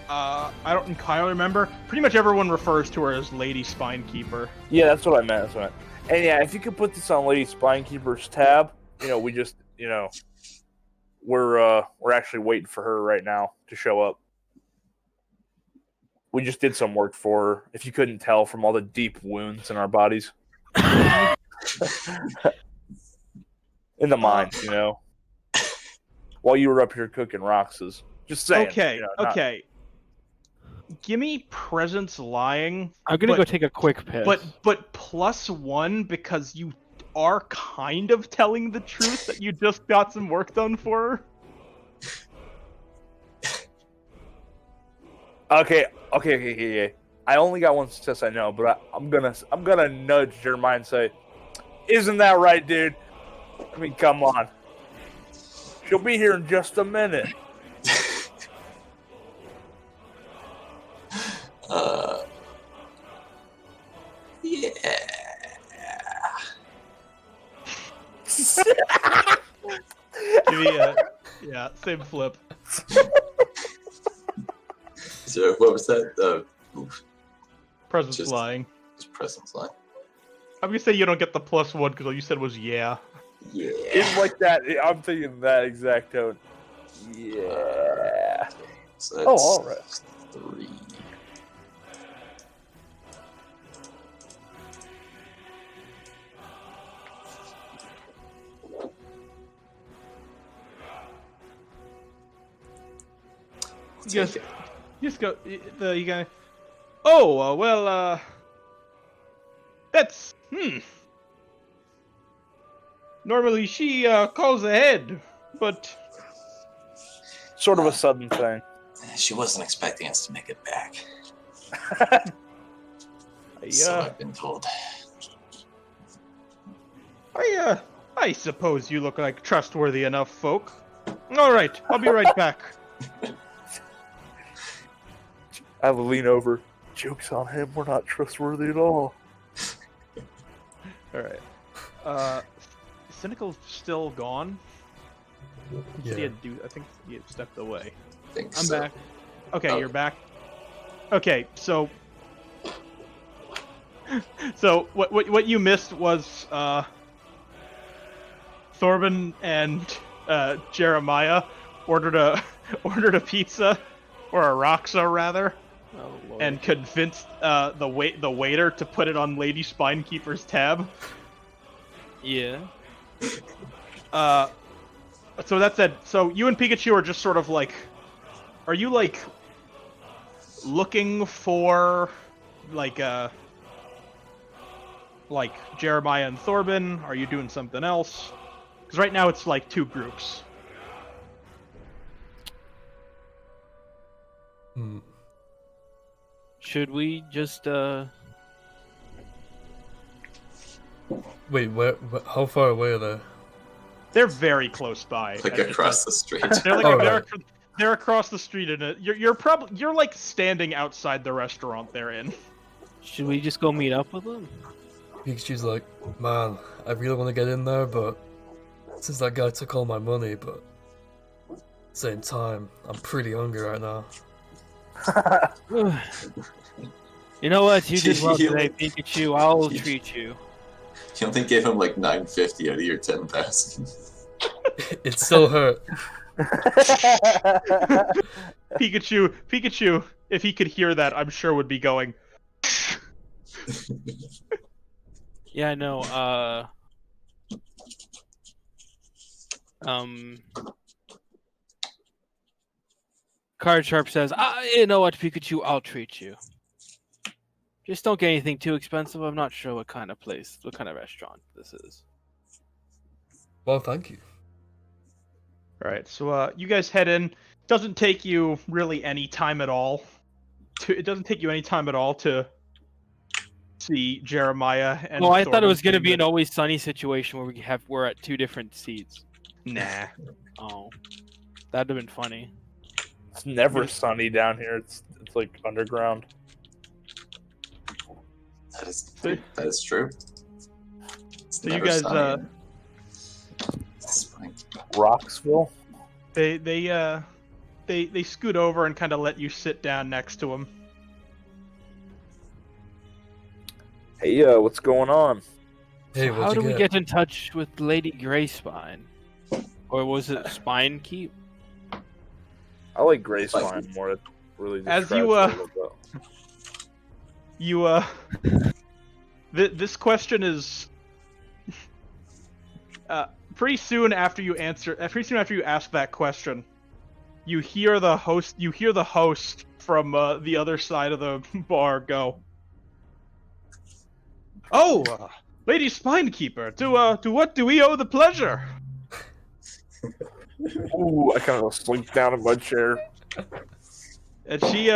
I don't entirely remember. Pretty much everyone refers to her as Lady Spinekeeper. Yeah, that's what I meant. And yeah, if you could put this on Lady Spinekeeper's tab, you know, we just, you know, we're actually waiting for her right now to show up. We just did some work for her, if you couldn't tell from all the deep wounds in our bodies. In the mind, you know. While you were up here cooking Roxas. Just saying. Okay, you know, okay. Give me presence lying. I'm gonna go take a quick piss. But +1 because you are kind of telling the truth that you just got some work done for her. Okay. I only got one success, I know, but I'm gonna nudge Jeremiah and say, "Isn't that right, dude? I mean, come on. She'll be here in just a minute." Yeah. Give me a same flip. So what was that? Presence Just- lying. Just presence line. I'm gonna say you don't get the +1 because all you said was yeah. Yeah. It's like that. I'm thinking that exact tone. Yeah. So that's all right. 3. Just go. You gonna. Oh well. That's Normally she calls ahead, but Sort of a sudden thing. She wasn't expecting us to make it back. So I've been told. I suppose you look like trustworthy enough folk. All right, I'll be right back. I will lean over. Joke's on him. We're not trustworthy at all. All right. Cynical's still gone. He said he had I think he had stepped away. I'm so. back. Okay, Oh. you're back. Okay, so what you missed was Thorben and Jeremiah ordered a pizza or a Roxa rather, Oh, Lord. and convinced the waiter to put it on Lady Spinekeeper's tab. Yeah. So that said, so you and Pikachu are just sort of like, are you like looking for like Jeremiah and Thorben? Are you doing something else? Because right now it's like 2 groups. Should we just Wait, where? How far away are they? They're very close by. Like across the street. They're like Oh, they're, right. they're across the street, and you're like standing outside the restaurant they're in. should we just go meet up with them? Pikachu's like, man, I really want to get in there, but since that guy took all my money, but at the same time, I'm pretty hungry right now. You know what? You did well today, Pikachu. I'll treat you. You only gave him like 950 out of your 10,000. It still hurt. Pikachu, if he could hear that, I'm sure would be going. Yeah, I know. Card Sharp says, "You know what, Pikachu? I'll treat you." Just don't get anything too expensive. I'm not sure what kind of restaurant this is. Well, thank you. All right, so you guys head in. Doesn't take you really any time at all. It doesn't take you any time at all to see Jeremiah and. Oh, I thought it Thorben was going to sitting be an there. Always Sunny situation where we're at 2 different seats. Nah. Oh, that'd have been funny. It's never Yes. sunny down here. It's like underground. That is true. It's So you never guys, sunny in Spring. Rocksville. They scoot over and kind of let you sit down next to him. Hey, what's going on? Hey, So what'd how you do we get? get in touch with Lady Greyspine? Or was it Spine Keep? I like Gray Spine more. It really As describes you, it a little bit. This question is pretty soon after you ask that question, you hear the host from the other side of the bar go, "Oh, Lady Spinekeeper, to what do we owe the pleasure?" Ooh, I kind of slink down in my chair. And she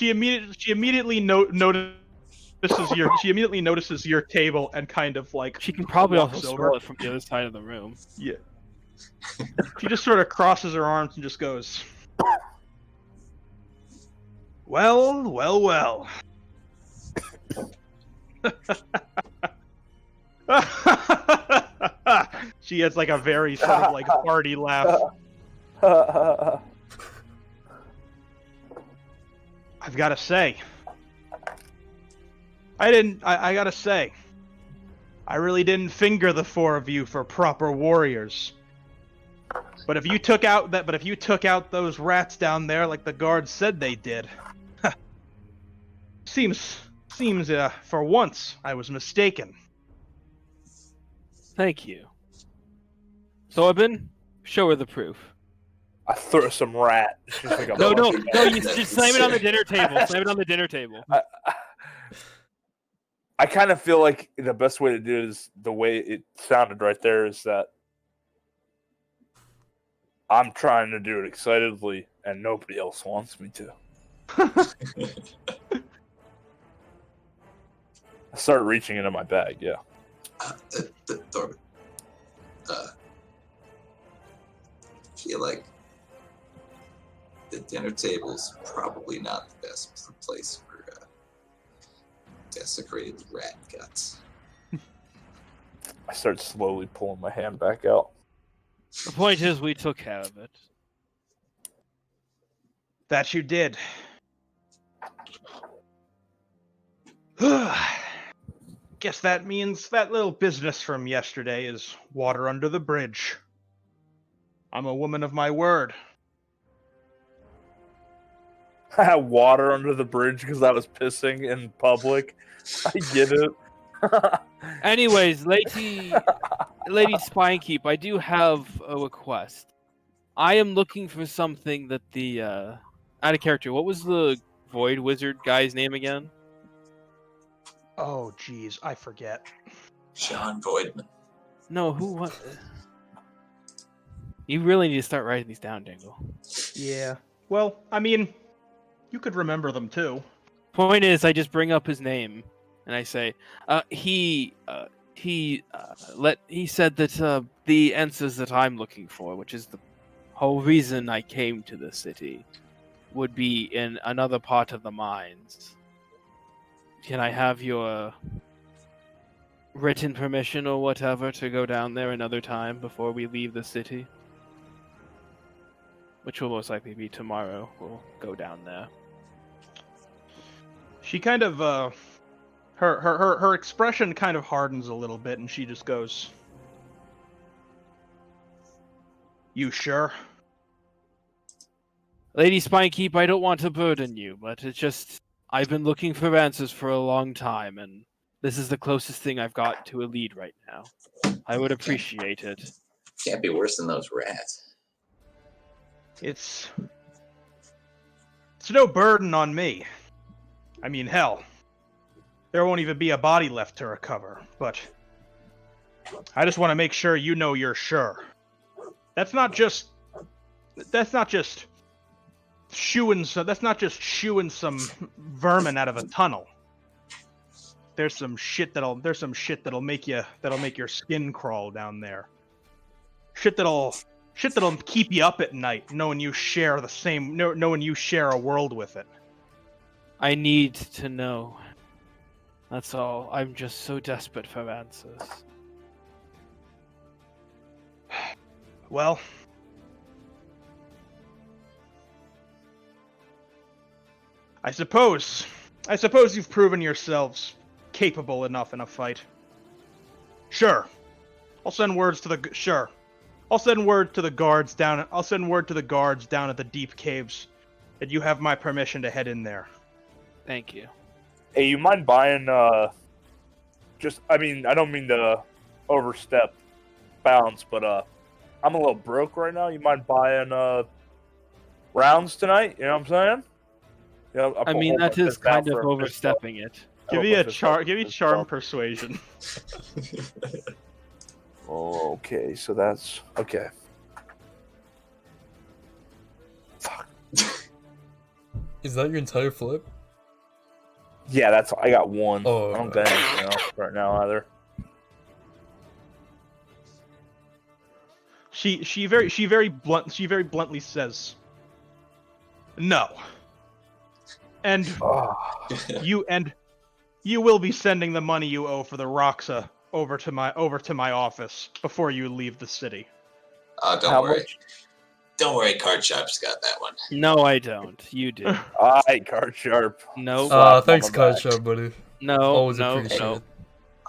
immediately notices your table and kind of like She can probably walks also over. smell it from the other side of the room. Yeah. She just sort of crosses her arms and just goes, "Well, well, well." She has like a very sort of like hearty laugh. I've got to say, I gotta say, I really didn't finger the 4 of you for proper warriors. But if you took out those rats down there like the guards said they did, seems for once I was mistaken. Thank you. Thorben, show her the proof. I throw some rat. She's like a No, monkey. you just slam it on the dinner table. Slam it on the dinner table. I kind of feel like the best way to do it is the way it sounded right there is that I'm trying to do it excitedly and nobody else wants me to. I start reaching into my bag, yeah. Thorben, I feel like the dinner table's probably not the best place for desecrated rat guts. I start slowly pulling my hand back out. The point is, we took care of it. That you did. Guess that means that little business from yesterday is water under the bridge. I'm a woman of my word. I had water under the bridge because I was pissing in public. I get it. Anyways, Lady Spinekeep, I do have a request. I am looking for something that the out of character. What was the Void Wizard guy's name again? Oh, geez, I forget. Sean Voidman. No, who? What? You really need to start writing these down, Dingle. Yeah. Well, I mean, you could remember them too. Point is, I just bring up his name and I say, he said that the answers that I'm looking for, which is the whole reason I came to the city, would be in another part of the mines. Can I have your written permission or whatever to go down there another time before we leave the city? Which will most likely be tomorrow. We'll go down there. She kind of, her expression kind of hardens a little bit, and she just goes, "You sure?" Lady Spinekeep, I don't want to burden you, but it's just I've been looking for answers for a long time, and this is the closest thing I've got to a lead right now. I would appreciate it. Can't be worse than those rats. It's no burden on me. I mean, hell, there won't even be a body left to recover. But I just want to make sure you know you're sure. That's not just shooing some vermin out of a tunnel. There's some shit that'll make your skin crawl down there. Shit that'll keep you up at night, knowing you share a world with it. I need to know. That's all. I'm just so desperate for answers. Well, I suppose you've proven yourselves capable enough in a fight. Sure. I'll send word to the guards down at the deep caves that you have my permission to head in there. Thank you. Hey, you mind buying, I don't mean to overstep bounds, but, I'm a little broke right now. You mind buying, rounds tonight? You know what I'm saying? You know, I mean, that is kind of overstepping it. Give me charm persuasion. Okay, so that's okay. Fuck. Is that your entire flip? Yeah, I got one. Oh, I don't got anything else right now either. She very bluntly says, "No." And you will be sending the money you owe for the Roxa over to my office before you leave the city. Don't worry. Don't worry, Card Sharp's got that one. No, I don't. You do. Alright, Card Sharp. No. Thanks, Card Sharp, buddy. No. Always No. appreciate No. it.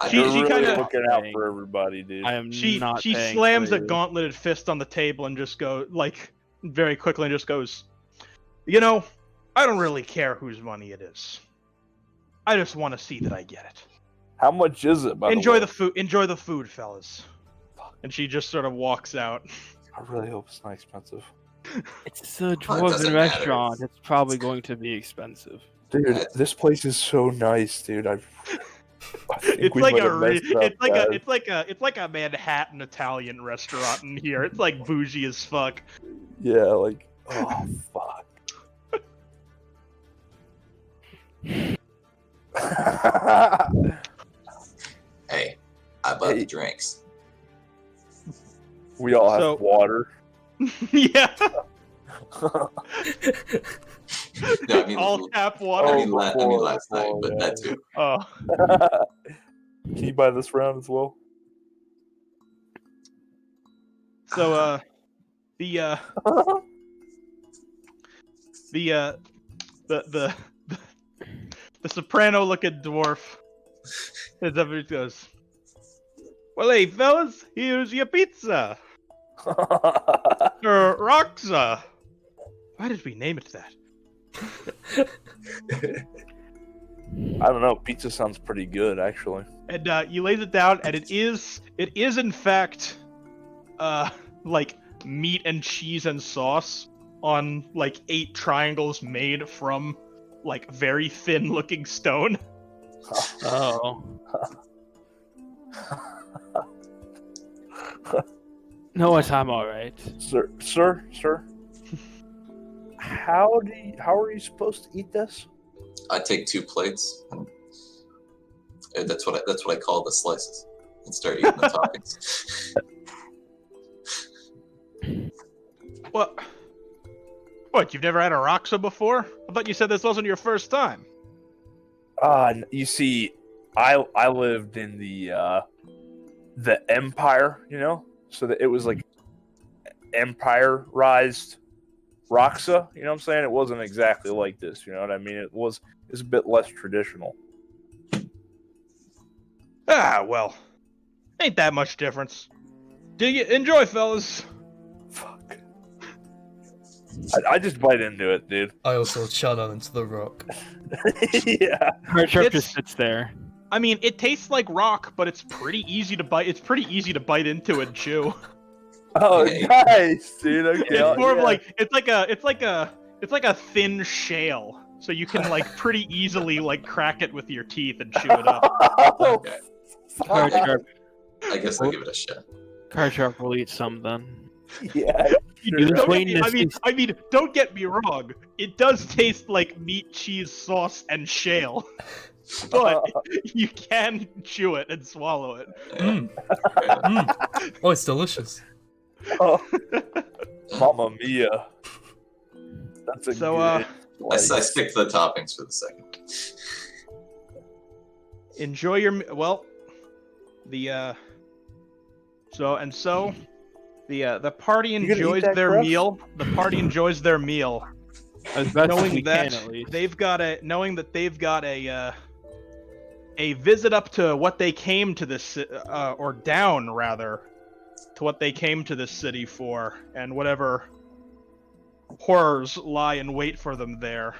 She really kinda- looking out for everybody, dude. I am She not. paying slams for a you. gauntleted fist on the table and just very quickly and just goes, "You know, I don't really care whose money it is. I just want to see that I get it. How much is it, by Enjoy the way? the food. Enjoy the food, fellas." And she just sort of walks out. I really hope it's not expensive. It's a doesn't dwarven matter. restaurant. It's probably going to be expensive. Dude, this place is so nice, dude. I think It's we like might a have re- messed up, it's like a Manhattan Italian restaurant in here. It's like bougie as fuck. Yeah, like, oh, fuck. Hey, I bought the drinks. We all have So- water. Yeah, No, I mean, all tap I water. mean, before, last night, but yeah. that too. Oh, Can you buy this round as well? so the soprano-looking dwarf, as everybody goes, "Well, hey, fellas, here's your pizza. Roxa. Why did we name it that? I don't know. Pizza sounds pretty good, actually. And you lays it down, and it is in fact, like meat and cheese and sauce on like 8 triangles made from like very thin-looking stone. Oh. No, what? I'm all right. Sir. How are you supposed to eat this? I take 2 plates. And that's what I call the slices, and start eating the toppings. What? You've never had a Roxa before? I thought you said this wasn't your first time. You see, I lived in the Empire, you know, so that it was like Empire-rized Roxa. You know what I'm saying? It wasn't exactly like this. You know what I mean? It's a bit less traditional. Ah, well, ain't that much difference. Do you enjoy, fellas? Fuck. I just bite into it, dude. I also shout out into the rock. Yeah. Hardsharp It's- just sits there. I mean, it tastes like rock, but it's pretty easy to bite. It's pretty easy to bite into and chew. Oh, Yeah. nice, dude. Okay. It's more of yeah. like it's like a thin shale so you can like pretty easily like crack it with your teeth and chew it up. Okay. Card Sharp. I guess I'll give it a shot. Card Sharp will eat some then. Yeah. He was Don't get waiting me, to see- I mean, don't get me wrong. It does taste like meat, cheese, sauce, and shale, but you can chew it and swallow it. Mm. Yeah. Mm. Oh, it's delicious. Oh, Mamma mia. That's a So, good I slice. stick to the toppings for the second. enjoy your well. The the party You gonna eat enjoys that, their Chris? meal. The party enjoys their meal, as best as knowing we that can, at least. they've got a visit up to what they came to this or down rather to what they came to this city for, and whatever horrors lie in wait for them there.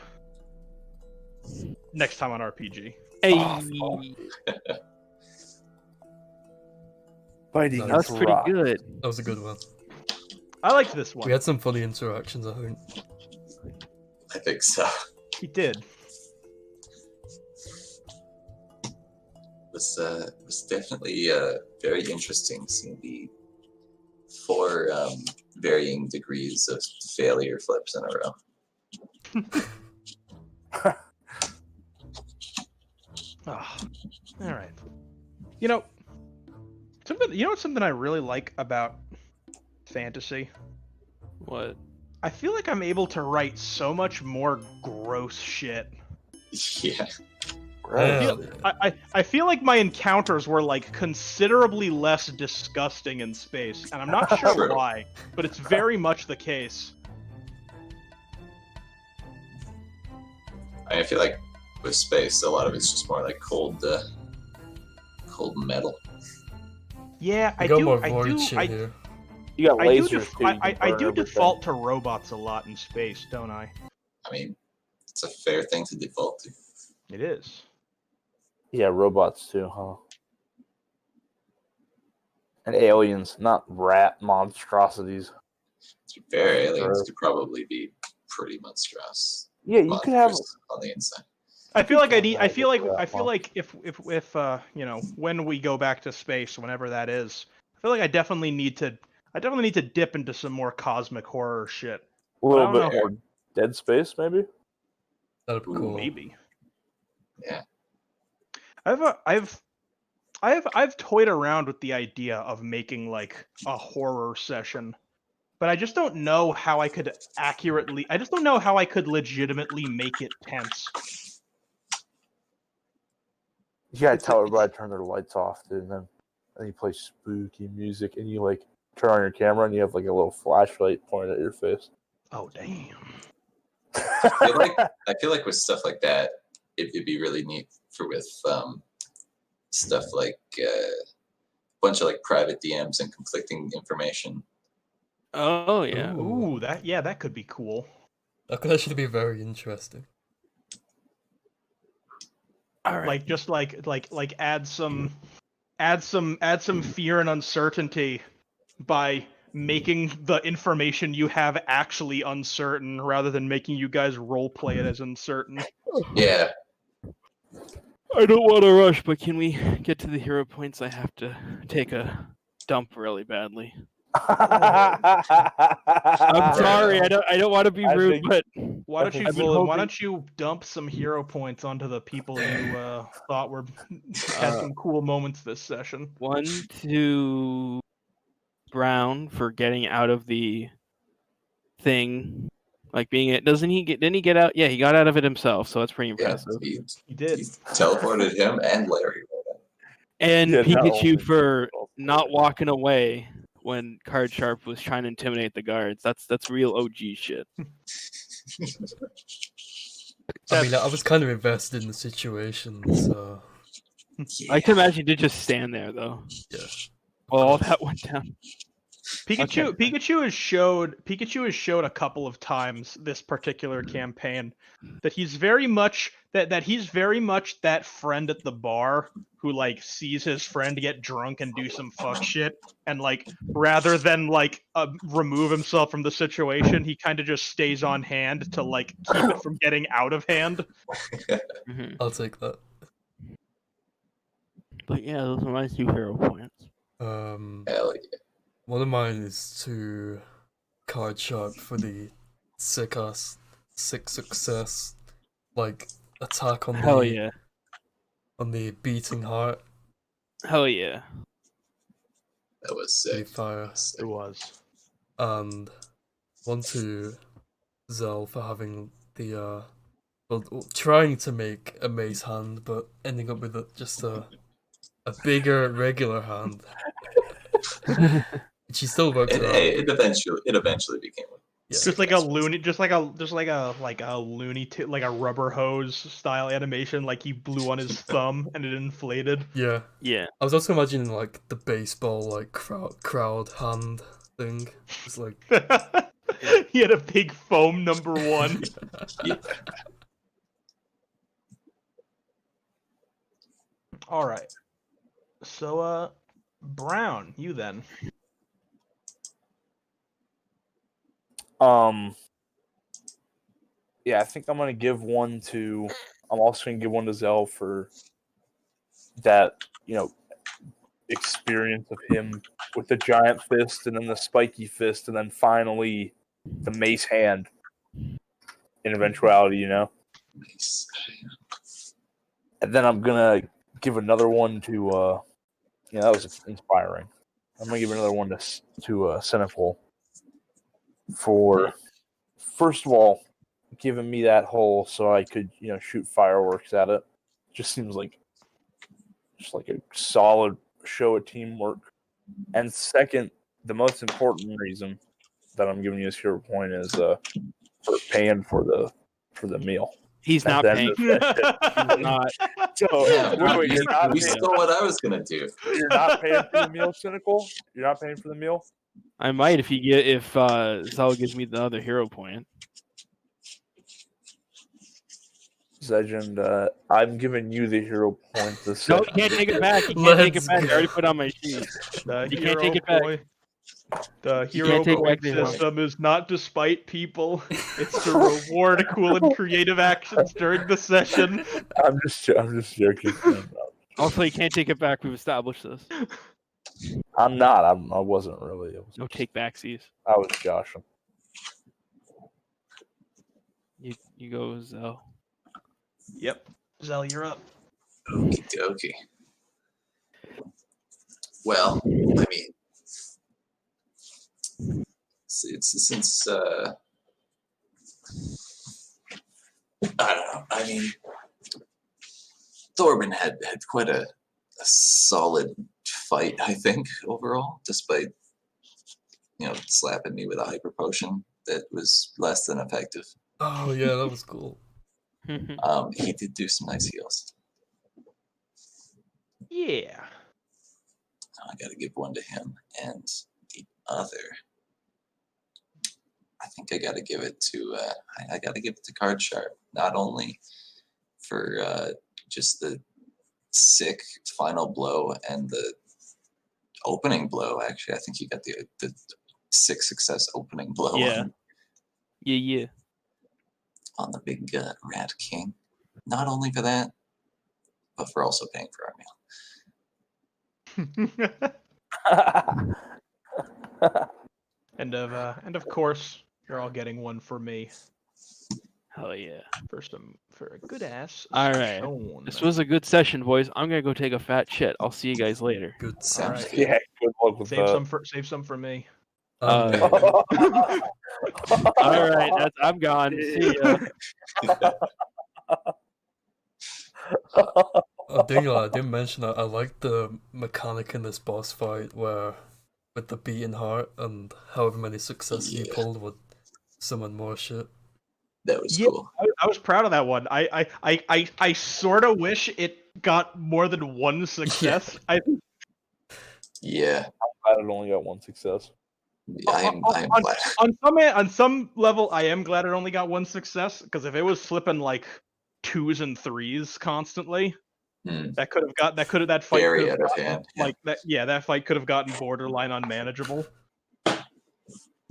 Next time on RPG. Hey, Oh, Biting Nice. that's its pretty rock. good. That was a good one. I liked this We one. had some funny interactions, I think. I think so. He did. Was definitely very interesting seeing the 4 varying degrees of failure flips in a row. Ah, all right. Something I really like about fantasy. What? I feel like I'm able to write so much more gross shit. Yeah. Hell yeah. I feel like my encounters were like considerably less disgusting in space, and I'm not sure True. why, but it's very much the case. I feel like with space, a lot of it's just more like cold metal. Yeah, We I got do. more I void do. shit I, here. You got I do. lasers too. you can I burn do everything. default to robots a lot in space, don't I? I mean, it's a fair thing to default to. It is. Yeah, robots too, huh? And aliens, not rat monstrosities. To be fair, aliens Sure. could probably be pretty monstrous. Yeah, you could have. monstrous on the inside. I feel like I need. I Right, feel like. yeah, I feel well. like if when we go back to space, whenever that is, I feel like I definitely need to. I definitely need to dip into some more cosmic horror shit. A little I bit don't know. more Dead Space, maybe. That'd be Ooh, cool. Maybe. Yeah. I've toyed around with the idea of making like a horror session, but I just don't know how I could accurately. I just don't know how I could legitimately make it tense. You gotta It's tell like- everybody to turn their lights off, dude, and then you play spooky music, and you like turn on your camera, and you have like a little flashlight pointed at your face. Oh damn. I feel like with stuff like that, it'd be really neat with stuff like a bunch of like private DMs and conflicting information. Oh yeah. Ooh. Ooh, that could be cool. That could actually be very interesting. All right. Like just like add some fear and uncertainty by making the information you have actually uncertain rather than making you guys roleplay it as uncertain. Yeah, I don't want to rush, but can we get to the hero points? I have to take a dump really badly. I'm sorry. I don't want to be I rude, think- but Why don't you I've been hoping- why don't you dump some hero points onto the people you thought were had some cool moments this session? 1 to Brown for getting out of the thing, like being it. Didn't he get out? Yeah, he got out of it himself, so that's pretty yeah. impressive. He He did. teleported him and Larry. And Yeah, not Pikachu only for himself, not but- walking away when Card Sharp was trying to intimidate the guards. That's real OG shit. I mean, I was kind of invested in the situation, so I can imagine he did just stand there though. yeah. While all that went down. Pikachu has showed a couple of times this particular campaign that he's very much that friend at the bar who like sees his friend get drunk and do some fuck shit, and like rather than like remove himself from the situation, he kind of just stays on hand to like keep it from getting out of hand. I'll take that. But yeah, those are my 2 hero points. Hell yeah. One of mine is to card sharp for the sick success, like attack on Hell the yeah. on the beating heart, Hell yeah. That was the sick. fire, It was. and one to Zell for having the well, trying to make a mace hand, but ending up with just a bigger regular hand. She still worked it out. It eventually became one. Yeah. Just like a loony, like a like a rubber hose style animation, like he blew on his thumb and it inflated. Yeah. Yeah. I was also imagining like the baseball like crowd hand thing. It's like He had a big foam number 1. Yeah. All right. So, Brown, you then. Yeah, I think I'm gonna give one to. I'm also gonna give one to Zell for that, experience of him with the giant fist and then the spiky fist and then finally the mace hand in eventuality, Nice. And then I'm gonna give another one to that was inspiring. I'm gonna give another one to Cinepol for first of all giving me that hole so I could shoot fireworks at it. Just seems like a solid show of teamwork. And second, the most important reason that I'm giving you this hero point is for paying for the meal. He's not Then paying. He's not. So Yeah, wait, you're not you paying. stole what I was gonna do. You're not paying for the meal, Cynical? You're not paying for the meal? I might if Zal gives me the other hero point. Legend, I'm giving you the hero point this No, you session. can't take it back. You can't take it Let's back. I go. already put it on my sheet. The You hero can't take it back. point. The You hero can't take point back the system is not to spite people. It's to reward cool and creative actions during the session. I'm just joking. Also, you can't take it back. We've established this. I'm not. I wasn't really. No take backsies. I was joshing. You go, Zal. Yep. Zell, you're up. Okie dokie. Well, I mean, since I don't know. I mean, Thorben had quite a solid fight, I think, overall, despite slapping me with a hyper potion that was less than effective. Oh yeah, that was cool. He did do some nice heals. Yeah. I got to give one to him, and the other, I think I got to give it to I got to give it to Card Sharp, not only for just the sick final blow and the opening blow. Actually, I think you got the sick success opening blow. Yeah. Yeah. On the big Ratkin. Not only for that, but for also paying for our meal. And of course, you're all getting one for me Hell yeah. for a good ass. All right. Shown. This was a good session, boys. I'm gonna go take a fat shit. I'll see you guys later. Good Sounds Alright. good. Yeah, good luck with Save that. some for me. All right, I'm gone. See ya. Dingle, I didn't mention that I like the mechanic in this boss fight where with the beating heart and however many successes you Yeah. pulled would summon more shit. That was Yeah. cool. I was proud of that one. I sort of wish it got more than one success. Yeah. I only got one success. I'm glad. On some level, I am glad it only got one success, because if it was flipping like 2s and 3s constantly, Hmm. that fight Very could have out of gotten, hand. that fight could have gotten borderline unmanageable.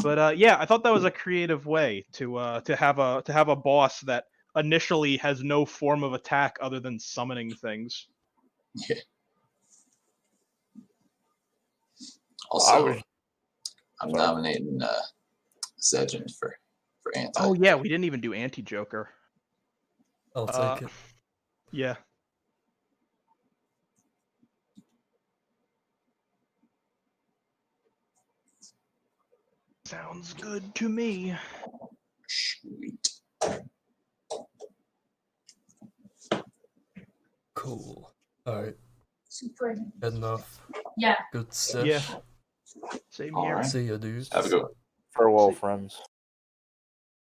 But yeah, I thought that was a creative way to have a boss that initially has no form of attack other than summoning things. Yeah. I Also, was- I'm sorry. nominating Zedgen for anti. Oh yeah, we didn't even do anti-Joker. I'll Uh, take it. Yeah. Sounds good to me. Sweet. Cool. Alright, Super. heading off. Yeah. Good sesh. Yeah. Same here. Alright. See ya, dudes. Have a good one. Farewell, See- friends.